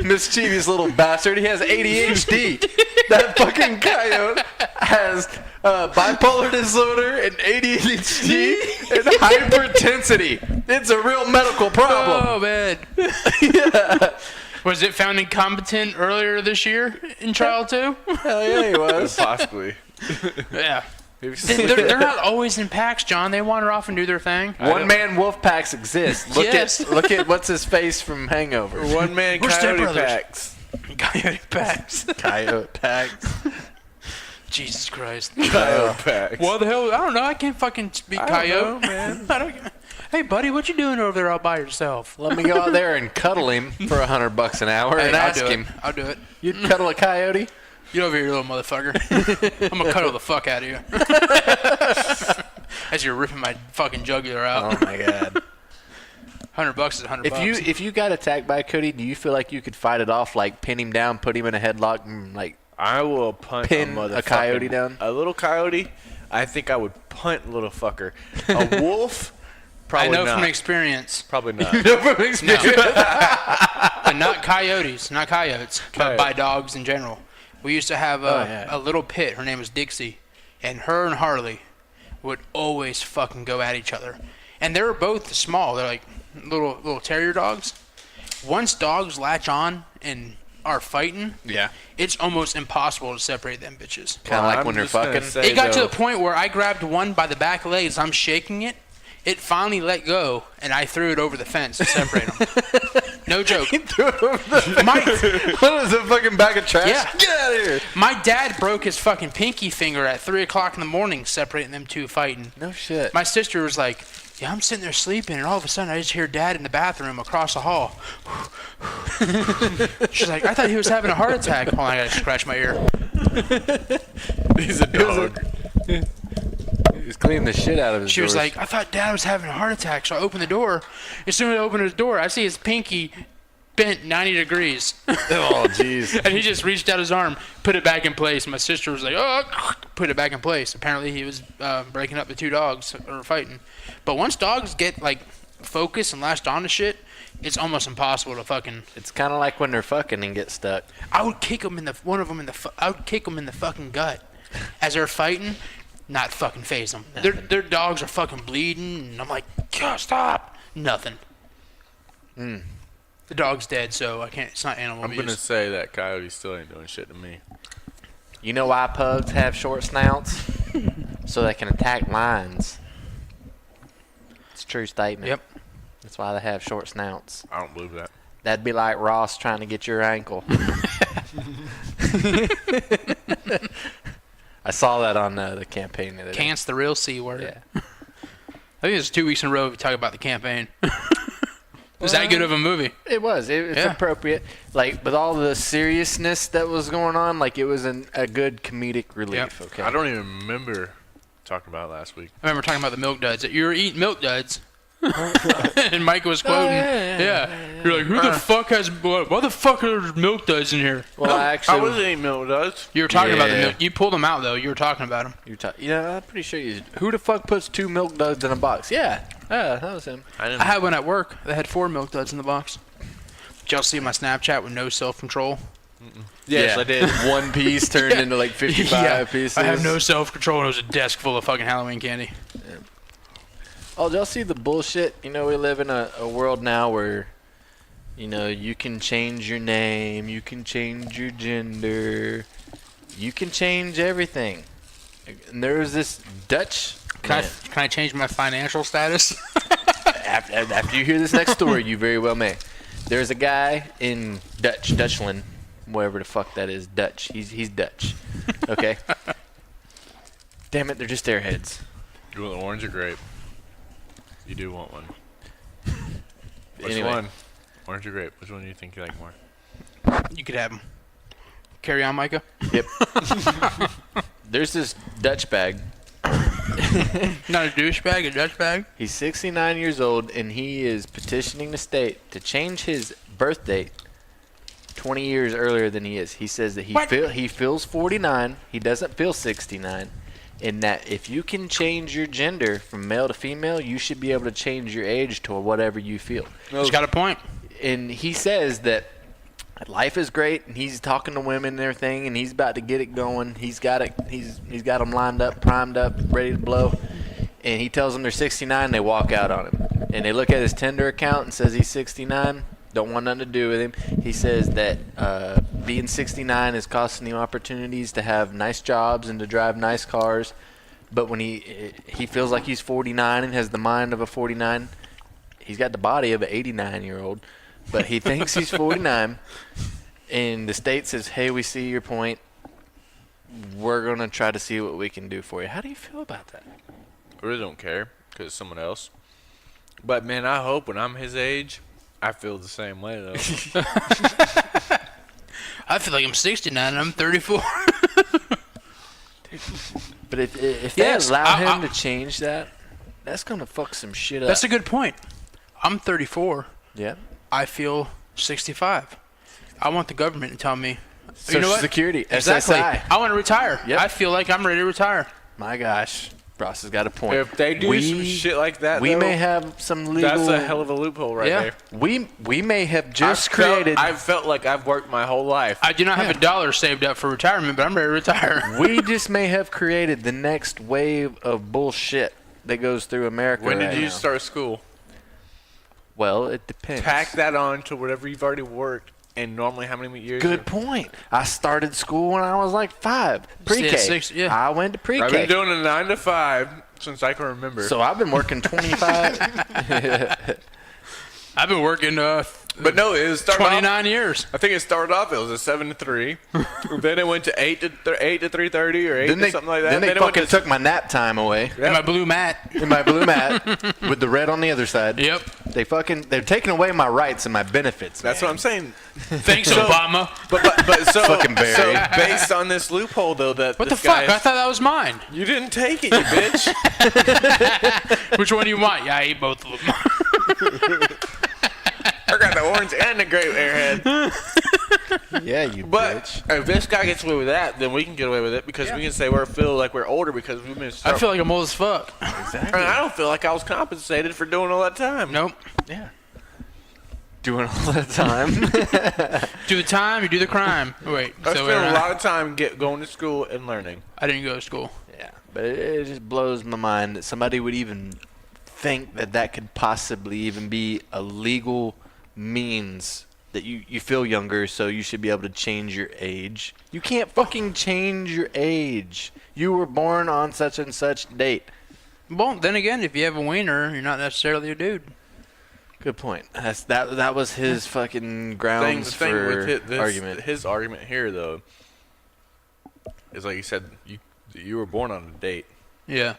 Mischievous little bastard. He has ADHD. That fucking coyote has bipolar disorder and ADHD and hypertensity. It's a real medical problem. Oh man. Was it found incompetent earlier this year in trial too? Hell yeah, he was. Possibly. Yeah. They're not always in packs, John. They wander off and do their thing. One-man wolf packs exist. Yes. Look at what's his face from Hangover. One man We're coyote stepbrothers. packs. Coyote packs. Coyote packs. Jesus Christ. Coyote packs. What the hell? I don't know. I can't fucking speak coyote, man. I don't. Hey, buddy, what you doing over there all by yourself? Let me go out there and cuddle him for $100 an hour and I'll ask do him. it. I'll do it. You'd cuddle a coyote? Get over here, you little motherfucker. I'm gonna cuddle the fuck out of you. As you're ripping my fucking jugular out. Oh my god. $100 is $100. If you got attacked by a coyote, do you feel like you could fight it off, like pin him down, put him in a headlock, and like I will punt Pin a coyote down? A little coyote, I think I would punt little fucker. A wolf, probably I know not. from experience, Probably not. but not coyotes, not coyotes, but by dogs in general. We used to have a little pit. Her name was Dixie, and her and Harley would always fucking go at each other. And they were both small. They're like little terrier dogs. Once dogs latch on and are fighting, yeah, it's almost impossible to separate them bitches. kind of like I'm when they're just gonna fucking. say, It got to though, the point where I grabbed one by the back legs. I'm shaking it, It finally let go, and I threw it over the fence to separate them. No joke. Threw it over the what is it, fucking bag of trash? Yeah. Get out of here. My dad broke his fucking pinky finger at 3 o'clock in the morning separating them two fighting. No shit. My sister was like, yeah, I'm sitting there sleeping, and all of a sudden I just hear Dad in the bathroom across the hall. She's like, I thought he was having a heart attack. Hold on, I gotta scratch my ear. He's a dog. He's cleaning the shit out of his She was drawers. like, I thought Dad was having a heart attack, so I opened the door. As soon as I opened his door, I see his pinky bent 90 degrees. oh, jeez. And he just reached out his arm, put it back in place. My sister was like, oh, put it back in place. Apparently he was breaking up the two dogs or fighting. But once dogs get, like, focused and latched onto shit, it's almost impossible to fucking... It's kind of like when they're fucking and get stuck. I would kick them in the... One of them in the... I would kick them in the fucking gut. As they're fighting, not fucking phase them. Their dogs are fucking bleeding, and I'm like, God, stop. Nothing. The dog's dead, so I can't... It's not animal I'm abuse. gonna say that coyote still ain't doing shit to me. You know why pugs have short snouts? So they can attack lions. It's a true statement. Yep. That's why they have short snouts. I don't believe that. That'd be like Ross trying to get your ankle. I saw that on the campaign the other day. Can't's the real C word. Yeah. I think it's 2 weeks in a row we talk about the campaign. Was that good of a movie? It was. It's Yeah. appropriate. Like, with all the seriousness that was going on, like, it was a good comedic relief. Yep. Okay. I don't even remember talking about it last week. I remember talking about the milk duds. That you were eating milk duds. And Mike was quoting. Yeah. You're like, who the fuck has... Why the fuck are there milk duds in here? Well, actually, eating milk duds. You were talking about the Yeah. milk. You pulled them out, though. You were talking about them. I'm pretty sure you. Who the fuck puts 2 milk duds in a box? Yeah, that was him. I had one at work. They had 4 milk duds in the box. Did y'all see my Snapchat with no self-control? Yes, I did. One piece turned into like 55 pieces. I have no self-control, and it was a desk full of fucking Halloween candy. Oh, did y'all see the bullshit? You know, we live in a world now where, you know, you can change your name, you can change your gender, you can change everything. And there was this Dutch. Can I change my financial status? After you hear this next story, you very well may. There's a guy in Dutchland, wherever the fuck that is, Dutch. He's Dutch. Okay. Damn it, they're just airheads. You want the orange or grape? You do want one. Which Anyway. one? Orange or grape? Which one do you think you like more? You could have them. Carry on, Micah. Yep. There's this Dutch bag. Not a douchebag, a Dutch bag. He's 69 years old, and he is petitioning the state to change his birth date 20 years earlier than he is. He says that he feels 49. He doesn't feel 69. And that if you can change your gender from male to female, you should be able to change your age to whatever you feel. He's got a point. And he says that life is great, and he's talking to women and everything, and he's about to get it going. He's got it. He's got them lined up, primed up, ready to blow. And he tells them they're 69. They walk out on him, and they look at his Tinder account and says he's 69. Don't want nothing to do with him. He says that being 69 is costing him opportunities to have nice jobs and to drive nice cars. But when he feels like he's 49 and has the mind of a 49, he's got the body of an 89-year-old. But he thinks he's 49, and the state says, hey, we see your point. We're going to try to see what we can do for you. How do you feel about that? I really don't care because it's someone else. But, man, I hope when I'm his age, I feel the same way, though. I feel like I'm 69 and I'm 34. But if Yes, they allow him to change that, that's going to fuck some shit up. That's a good point. I'm 34. Yeah. I feel 65. I want the government to tell me, Social you know what? Security, Exactly. SSI. I want to retire. Yep. I feel like I'm ready to retire. My gosh. Ross has got a point. If they do some shit like that, we though, may have some legal. that's a hell of a loophole right there. We may have just created. I've felt like I've worked my whole life. I do not have $1 saved up for retirement, but I'm ready to retire. We just may have created the next wave of bullshit that goes through America. When did right you now. start school? Well, it depends. Tack that on to whatever you've already worked. And normally, how many years? Good point. I started school when I was like 5. Pre-K. Yeah, 6, yeah. I went to pre-K. I've been doing a 9 to 5, since I can remember. So I've been working 25. I've been working but no, it was 29 years. I think it started off. It was a 7 to 3. Then it went to 8 to 3:30 or 8 Then to they, something like that. then they it went fucking to, took my nap time away. And my blue mat. In my blue mat with the red on the other side. Yep. They're taking away my rights and my benefits. That's what I'm saying. Thanks, Obama. But so Fucking Barry. so based on this loophole though that What the this fuck? guy I thought that was mine. you didn't take it, you bitch. Which one do you want? Yeah, I ate both of them. I got the orange and the grape airhead. Yeah, you But bitch. if this guy gets away with that, then we can get away with it because we can say we feel like we're older because we've been. I feel like I'm old as fuck. And I don't feel like I was compensated for doing all that time. Nope. Yeah. Doing all the time. Do the time, you do the crime. Wait. I So spent a lot of time going to school and learning. I didn't go to school. Yeah, but it just blows my mind that somebody would even think that could possibly even be a legal means that you feel younger, so you should be able to change your age. You can't fucking change your age. You were born on such and such date. Well, then again, if you have a wiener, you're not necessarily a dude. Good point. That was his fucking grounds thing for with argument. His argument here, though, is like you said, you were born on a date. Yeah.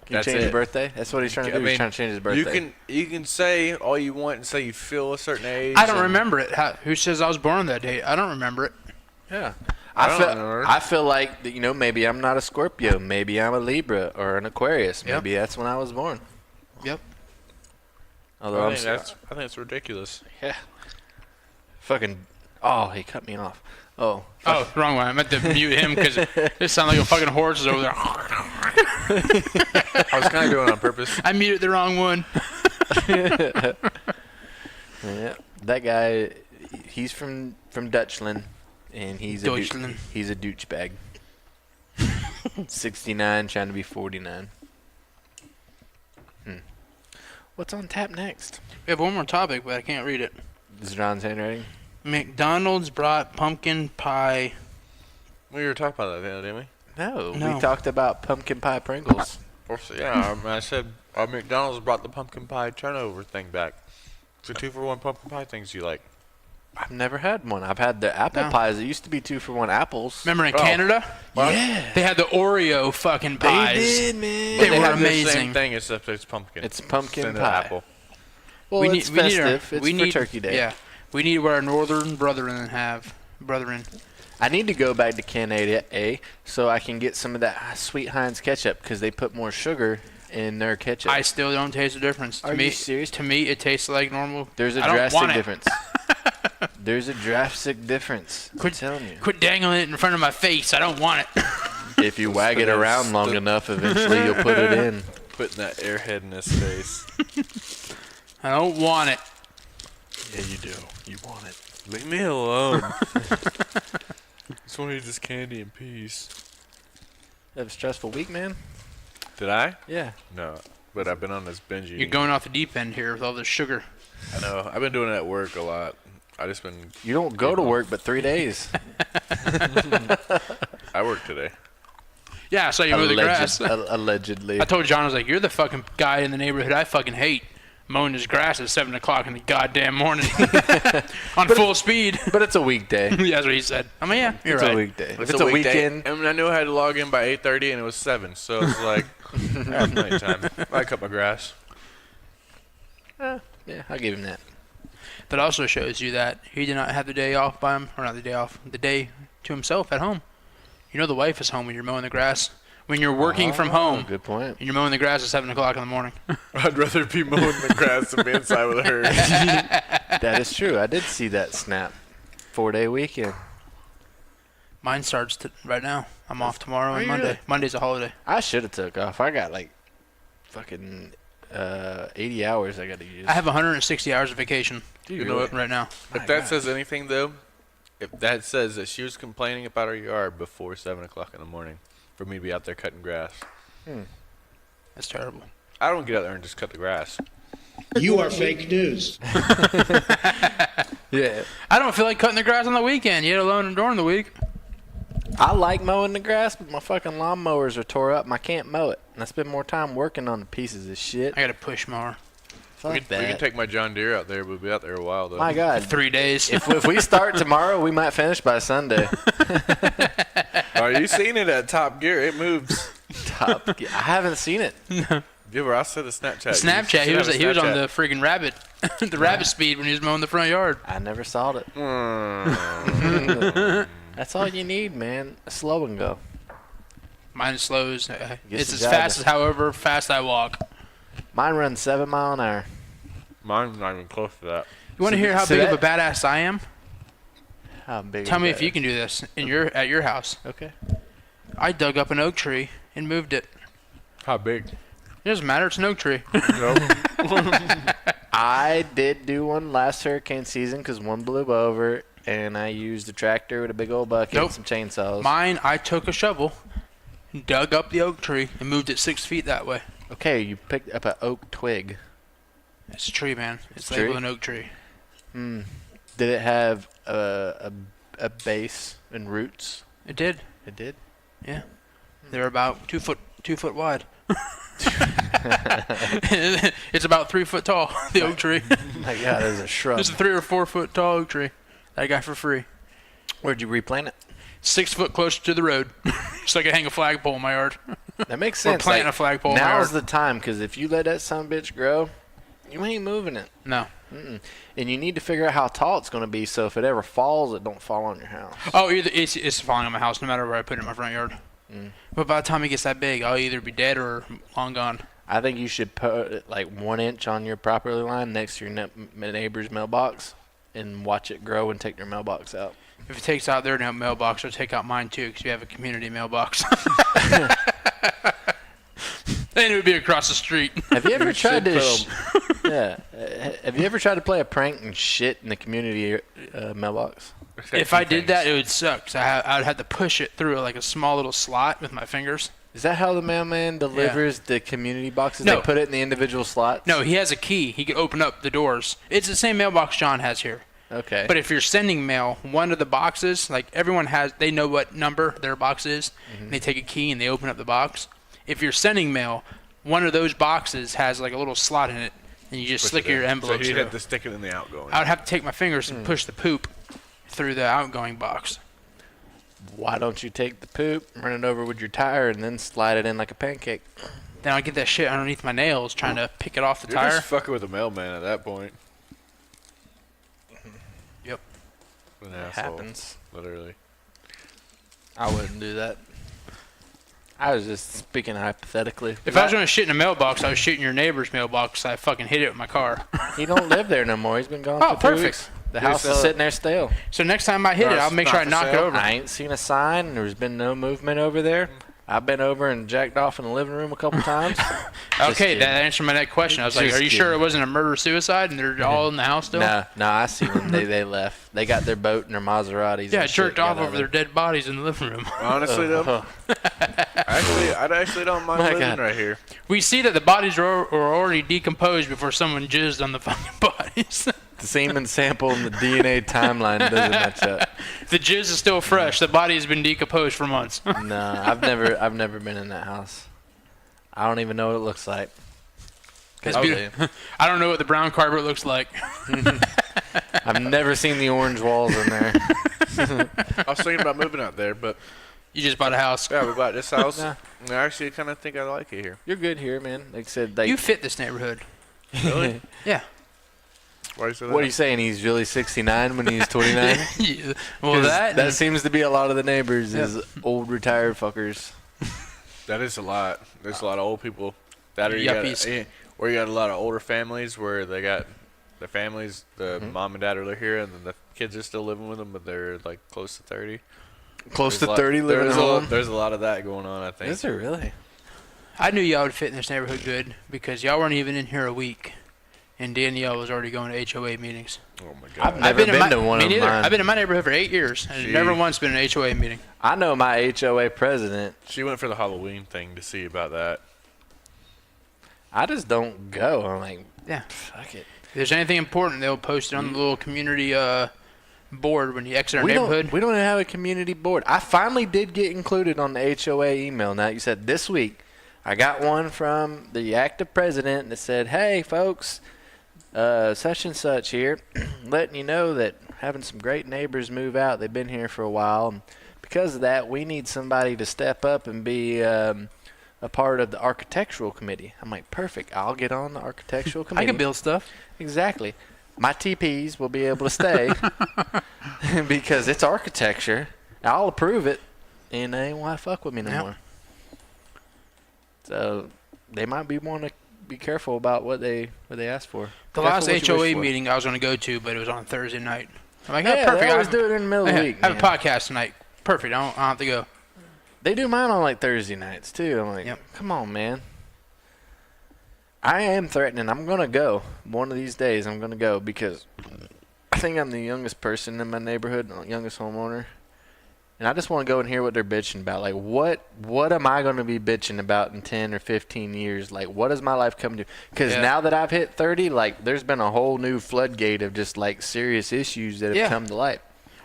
Can you That's change it. your birthday? That's what he's trying to do. I mean, He's trying to change his birthday. You can say all you want and say you feel a certain age. I don't remember it. Who says I was born on that date? I don't remember it. Yeah. I don't know. I feel like that, maybe I'm not a Scorpio, maybe I'm a Libra or an Aquarius. Yep. Maybe that's when I was born. Yep. Although I think it's ridiculous. yeah. Fucking he cut me off. Oh. Oh, wrong one. I meant to mute him because it sounded like a fucking horse is over there. I was kind of doing it on purpose. I muted the wrong one. Yeah. That guy, he's from Dutchland, and he's Deutschland. he's a douchebag. 69, trying to be 49. What's on tap next? We have one more topic, but I can't read it. Is John's handwriting? McDonald's brought pumpkin pie. We were talking about that, didn't we? No, No. we talked about pumpkin pie Pringles. Yeah, I said McDonald's brought the pumpkin pie turnover thing back. It's a 2-for-1 pumpkin pie things you like. I've never had one. I've had the apple No. pies. It used to be 2-for-1 apples. Remember in Oh. Canada? Yeah. They had the Oreo fucking pies. They did, man. They were have the amazing. same thing except it's pumpkin. It's pumpkin instead of pie. apple. Well, it's festive. It's for Turkey Day. Yeah. We need what our northern brethren have. Brethren. I need to go back to Canada, so I can get some of that sweet Heinz ketchup because they put more sugar in their ketchup. I still don't taste the difference. Are you serious? To me, it tastes like normal. There's a I don't drastic want it. difference. There's a drastic difference. I'm telling you. Quit dangling it in front of my face. I don't want it. If you wag it around long enough, eventually you'll put it in. Putting that airhead in his face. I don't want it. Yeah, you do. You want it. Leave me alone. Just want to eat this candy in peace. Have a stressful week, man? Did I? Yeah. No, but I've been on this binge eating. You're going off the deep end here with all this sugar. I know. I've been doing it at work a lot. I just been. You don't go to work but 3 days. I work today. Yeah, I saw you mow the grass. Allegedly. I told John, I was like, you're the fucking guy in the neighborhood I fucking hate. Mowing his grass at 7 o'clock in the goddamn morning. On full speed. But it's a weekday. Yeah, that's what he said. I mean, yeah, you're It's right. a weekday. If It's it's a a weekday, weekend, and I knew I had to log in by 8:30, and it was 7, so it's like I had plenty of time. I cut my grass. yeah, I'll give him that. That also shows you that he did not have the day off by him, or not the day off, the day to himself at home. You know the wife is home when you're mowing the grass. When you're working from home, Good point. and you're mowing the grass at 7 o'clock in the morning. I'd rather be mowing the grass than be inside with her. That is true. I did see that snap. 4-day weekend. Mine starts right now. I'm off tomorrow and you Monday. really? Monday's a holiday. I should have took off. I got like fucking 80 hours I got to use. I have 160 hours of vacation You know what? right now. If that says anything, though, if that says that she was complaining about her yard before 7 o'clock in the morning for me to be out there cutting grass, That's terrible. I don't get out there and just cut the grass. You are fake news. Yeah. I don't feel like cutting the grass on the weekend, yet alone during the week. I like mowing the grass, but my fucking lawnmowers are tore up and I can't mow it. and I spend more time working on the pieces of shit. I got a push mower. Fuck We that. can take my John Deere out there. We'll be out there a while though. My God. 3 days. If we start tomorrow, we might finish by Sunday. Are you seeing it at Top Gear? It moves. Top. I haven't seen it. Give her. I said the Snapchat. Snapchat. He was on the friggin' rabbit, the rabbit speed when he was mowing the front yard. I never saw it. That's all you need, man. Slow and go. Mine slows. Gets It's the as job fast done. as however fast I walk. Mine runs 7 miles an hour. Mine's not even close to that. You want to hear how so big of a that- badass I am? How big? Tell is me that? if you can do this at your house. Okay. I dug up an oak tree and moved it. How big? It doesn't matter. It's an oak tree. I did do one last hurricane season because one blew over, and I used a tractor with a big old bucket Nope. and some chainsaws. Mine, I took a shovel, dug up the oak tree, and moved it 6 feet that way. Okay, you picked up an oak twig. It's a tree, man. It's Tree? labeled an oak tree. Did it have a base and roots? It did. It did. Yeah. They're about 2 foot wide. It's about 3 foot tall. The oak tree. My God, there's a shrub. It's a 3 or 4 foot tall oak tree that I got for free. Where'd you replant it? 6 foot closer to the road, so I could hang a flagpole in my yard. That makes Or sense. planting a flagpole in my Now's yard. the time, because if you let that son of a bitch grow, you ain't moving it. No. And you need to figure out how tall it's going to be, so if it ever falls, it don't fall on your house. Oh, it's falling on my house no matter where I put it in my front yard. But by the time it gets that big, I'll either be dead or long gone. I think you should put it like 1 inch on your property line next to your neighbor's mailbox and watch it grow and take their mailbox out. If it takes out their mailbox, it'll take out mine too, because we have a community mailbox. And it would be across the street. Have you ever tried to? should Have you ever tried to play a prank and shit in the community mailbox? If I did that, it would suck. 'Cause I would have to push it through like a small little slot with my fingers. Is that how the mailman delivers the community boxes? No. They put it in the individual slots? No, he has a key. He can open up the doors. It's the same mailbox John has here. Okay. But if you're sending mail, one of the boxes, like everyone has, they know what number their box is. And they take a key and they open up the box. If you're sending mail, one of those boxes has like a little slot in it, and you just slick your So envelopes you through. had to stick it in the outgoing. I would have to take my fingers and push the poop through the outgoing box. Why don't you take the poop, run it over with your tire, and then slide it in like a pancake? Then I get that shit underneath my nails trying to pick it off the You're tire. just fucking with a mailman at that point. Yep. An It asshole, happens. literally. I wouldn't do that. I was just speaking hypothetically. If I was going to shit in a mailbox, I was shooting your neighbor's mailbox. I fucking hit it with my car. He don't live there no more. He's been gone Oh, for 3 perfect. weeks. The house is so- sitting there still. So next time I hit No, it, I'll it's make sure I not for knock it sale. over. I ain't seen a sign. There's been no movement over there. I've been over and jacked off in the living room a couple times. Just Okay, kidding. that answered my next question. I was like, Just are you sure kidding. it wasn't a murder-suicide and they're all in the house still? No, I see them. They left. They got their boat and their Maseratis. Yeah, and shit, jerked got off out over their of dead bodies in the living room. Honestly, though, I actually don't mind My living God. right here. We see that the bodies are already decomposed before someone jizzed on the fucking bodies. The semen sample and the DNA timeline doesn't match up. The jizz is still fresh. The body has been decomposed for months. No, I've never been in that house. I don't even know what it looks like. It's beautiful. I don't know what the brown carpet looks like. I've never seen the orange walls in there. I was thinking about moving out there, but You just bought a house. yeah, we bought this house. Nah. And I actually kind of think I like it here. You're good here, man. Like I said, like, You fit this neighborhood. Really? Yeah. Why do you say that? what are you saying? He's really 69 when he's 29? Yeah. Well, 'Cause that. that seems to be a lot of the neighbors is old retired fuckers. That is a lot. There's a lot of old people. That or you got, Yuppies. or you got a lot of older families where they got the families, the mom and dad are here, and then the kids are still living with them, but they're like close to 30. Close There's to a lot- 30 living at home. There's a lot of that going on, I think. Is there really? I knew y'all would fit in this neighborhood good because y'all weren't even in here a week, and Danielle was already going to HOA meetings. Oh my I've god. never been to one me of neither. mine. I've been in my neighborhood for 8 years and Gee. never once been in an HOA meeting. I know my HOA president. She went for the Halloween thing to see about that. I just don't go. I'm like, Yeah. fuck it. If there's anything important, they'll post it on the little community board when you exit our We neighborhood. don't have a community board. I finally did get included on the HOA email. Now you said this week I got one from the active president that said, "Hey, folks, such and such here, letting you know that having some great neighbors move out. They've been here for a while. And because of that, we need somebody to step up and be a part of the architectural committee." I'm like, perfect. I'll get on the architectural committee. I can build stuff. Exactly. My TPs will be able to stay because it's architecture. I'll approve it, and they ain't want to fuck with me no more. So they might want to be careful about what they ask for. The last HOA meeting I was going to go to, but it was on Thursday night. I'm like, yeah, perfect. They always do it in the middle of the week. I have a podcast tonight. Perfect. I don't have to go. They do mine on like Thursday nights too. I'm like, come on, man. I am threatening. I'm gonna go one of these days. I'm gonna go because I think I'm the youngest person in my neighborhood, youngest homeowner, and I just want to go and hear what they're bitching about. Like, what am I gonna be bitching about in 10 or 15 years? Like, what is my life coming to? Because now that I've hit 30, like, there's been a whole new floodgate of just like serious issues that have come to light.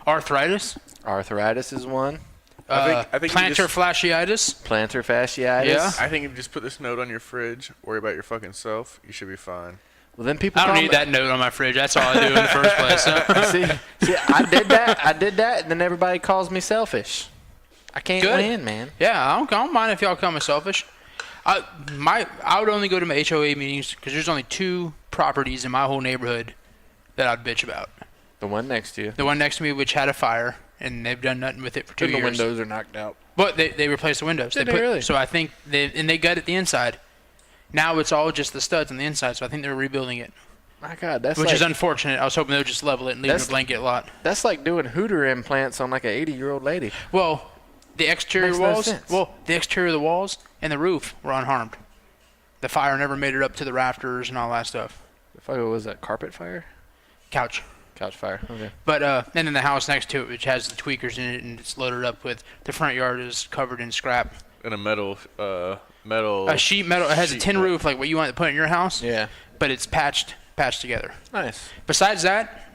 Arthritis. Arthritis is one. I think plantar fasciitis. Plantar fasciitis. Yeah. I think if you just put this note on your fridge, worry about your fucking self, you should be fine. Well, then people. I don't need that note on my fridge. That's all I do in the first place. See, I did that, and then everybody calls me selfish. I can't win, man. Yeah, I don't mind if y'all call me selfish. I would only go to my HOA meetings because there's only 2 properties in my whole neighborhood that I'd bitch about. The one next to you. The one next to me, which had a fire, and they've done nothing with it for 2 years. The windows are knocked out. But they replaced the windows. Did they really? So I think they gutted the inside. Now it's all just the studs on the inside, so I think they're rebuilding it. My God, which is unfortunate. I was hoping they would just level it and leave it a blanket lot. That's like doing Hooter implants on like an 80-year-old lady. Well, the exterior walls. Well, the exterior of the walls and the roof were unharmed. The fire never made it up to the rafters and all that stuff. The fire was that carpet fire? Couch fire. Okay. But and then the house next to it, which has the tweakers in it, and it's loaded up with the front yard is covered in scrap. And a metal. A sheet metal. It has a tin roof like what you want to put in your house. Yeah. But it's patched together. Nice. Besides that,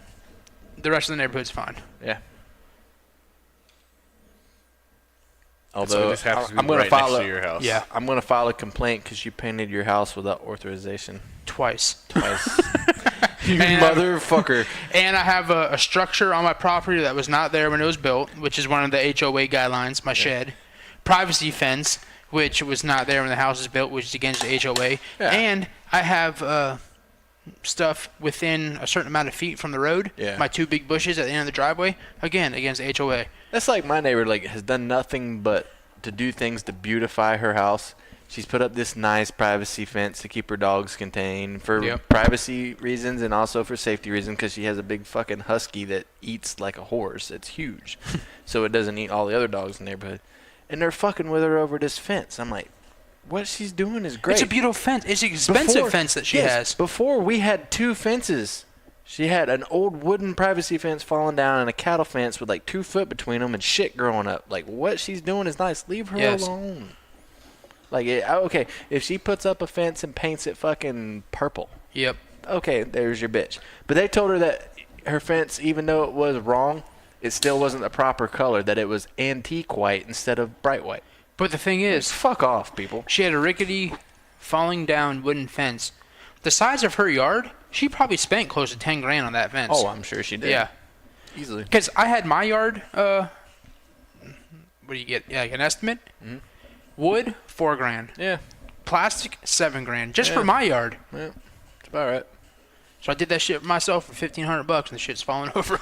the rest of the neighborhood's fine. Yeah. Although I'm going to follow next to your house. Yeah, I'm going to file a complaint because you painted your house without authorization. Twice. You motherfucker. And I have a structure on my property that was not there when it was built, which is one of the HOA guidelines, my shed. Privacy fence, which was not there when the house was built, which is against the HOA. Yeah. And I have stuff within a certain amount of feet from the road. Yeah. My 2 big bushes at the end of the driveway, again, against the HOA. That's like my neighbor has done nothing but to do things to beautify her house. She's put up this nice privacy fence to keep her dogs contained for privacy reasons and also for safety reasons because she has a big fucking husky that eats like a horse. It's huge. So it doesn't eat all the other dogs in the neighborhood. And they're fucking with her over this fence. I'm like, what she's doing is great. It's a beautiful fence. It's an expensive fence that she has. Before we had 2 fences. She had an old wooden privacy fence falling down and a cattle fence with like 2 foot between them and shit growing up. Like, what she's doing is nice. Leave her alone. Like, okay, if she puts up a fence and paints it fucking purple. Yep. Okay, there's your bitch. But they told her that her fence, even though it was wrong, it still wasn't the proper color, that it was antique white instead of bright white. But the thing is, fuck off, people. She had a rickety, falling down wooden fence. The size of her yard, she probably spent close to $10,000 on that fence. Oh, I'm sure she did. Yeah. Easily. Because I had my yard, what do you get? Yeah, like an estimate? Mm-hmm. Wood, $4,000. Yeah. Plastic, $7,000. Just for my yard. Yeah. It's about right. So I did that shit for myself for $1,500 and the shit's falling over.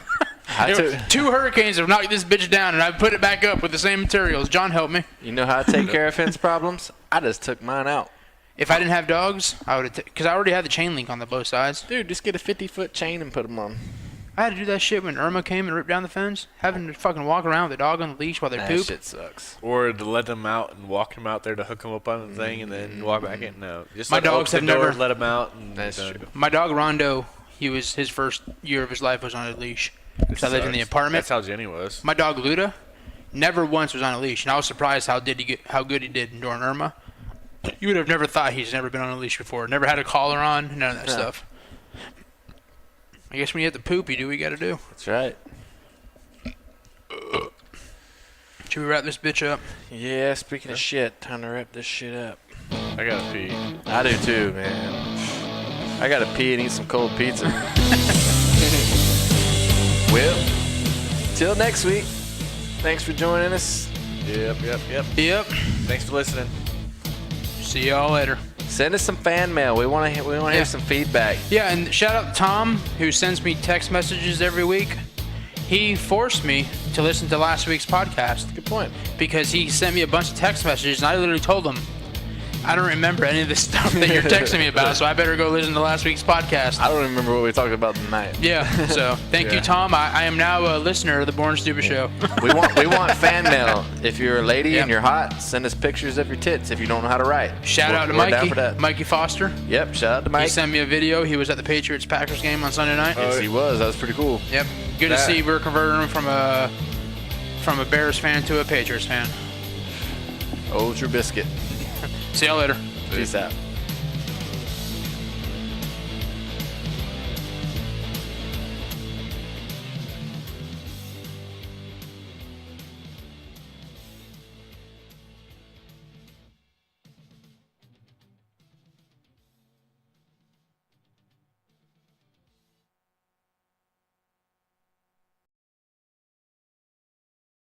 2 hurricanes have knocked this bitch down and I put it back up with the same materials. John helped me. You know how I take care of fence problems? I just took mine out. If I didn't have dogs, I would have, because I already had the chain link on the both sides. Dude, just get a 50-foot chain and put them on. I had to do that shit when Irma came and ripped down the fence. Having to fucking walk around with a dog on the leash while they poop. That shit sucks. Or to let them out and walk them out there to hook them up on the thing and then walk back in. No. Just my dogs have never let them out. And that's true. My dog Rondo, his first year of his life was on a leash. Because I lived in the apartment. That's how Jenny was. My dog Luda never once was on a leash. And I was surprised how good he did during Irma. You would have never thought he's never been on a leash before. Never had a collar on, none of that stuff. I guess when you have to poop, you do what you got to do. That's right. Should we wrap this bitch up? Yeah, speaking of shit, time to wrap this shit up. I gotta pee. I do too, man. I gotta pee and eat some cold pizza. Well, till next week. Thanks for joining us. Yep. Yep. Thanks for listening. See y'all later. Send us some fan mail. We want to hear some feedback. Yeah, and shout out to Tom, who sends me text messages every week. He forced me to listen to last week's podcast Good point. because he sent me a bunch of text messages, and I literally told him, I don't remember any of the stuff that you're texting me about, so I better go listen to last week's podcast. I don't remember what we talked about tonight. Yeah, so thank you, Tom. I am now a listener of the Born Stupid Show. We want fan mail. If you're a lady Yep. and you're hot, send us pictures of your tits if you don't know how to write. Shout out to We're down Mikey, for that. Mikey Foster. Yep, shout out to He Mike. sent me a video. He was at the Patriots-Packers game on Sunday night. Yes, he was. That was pretty cool. Yep. Good to see we're converting him from a Bears fan to a Patriots fan. Old Trubiscuit. See y'all later. Peace out.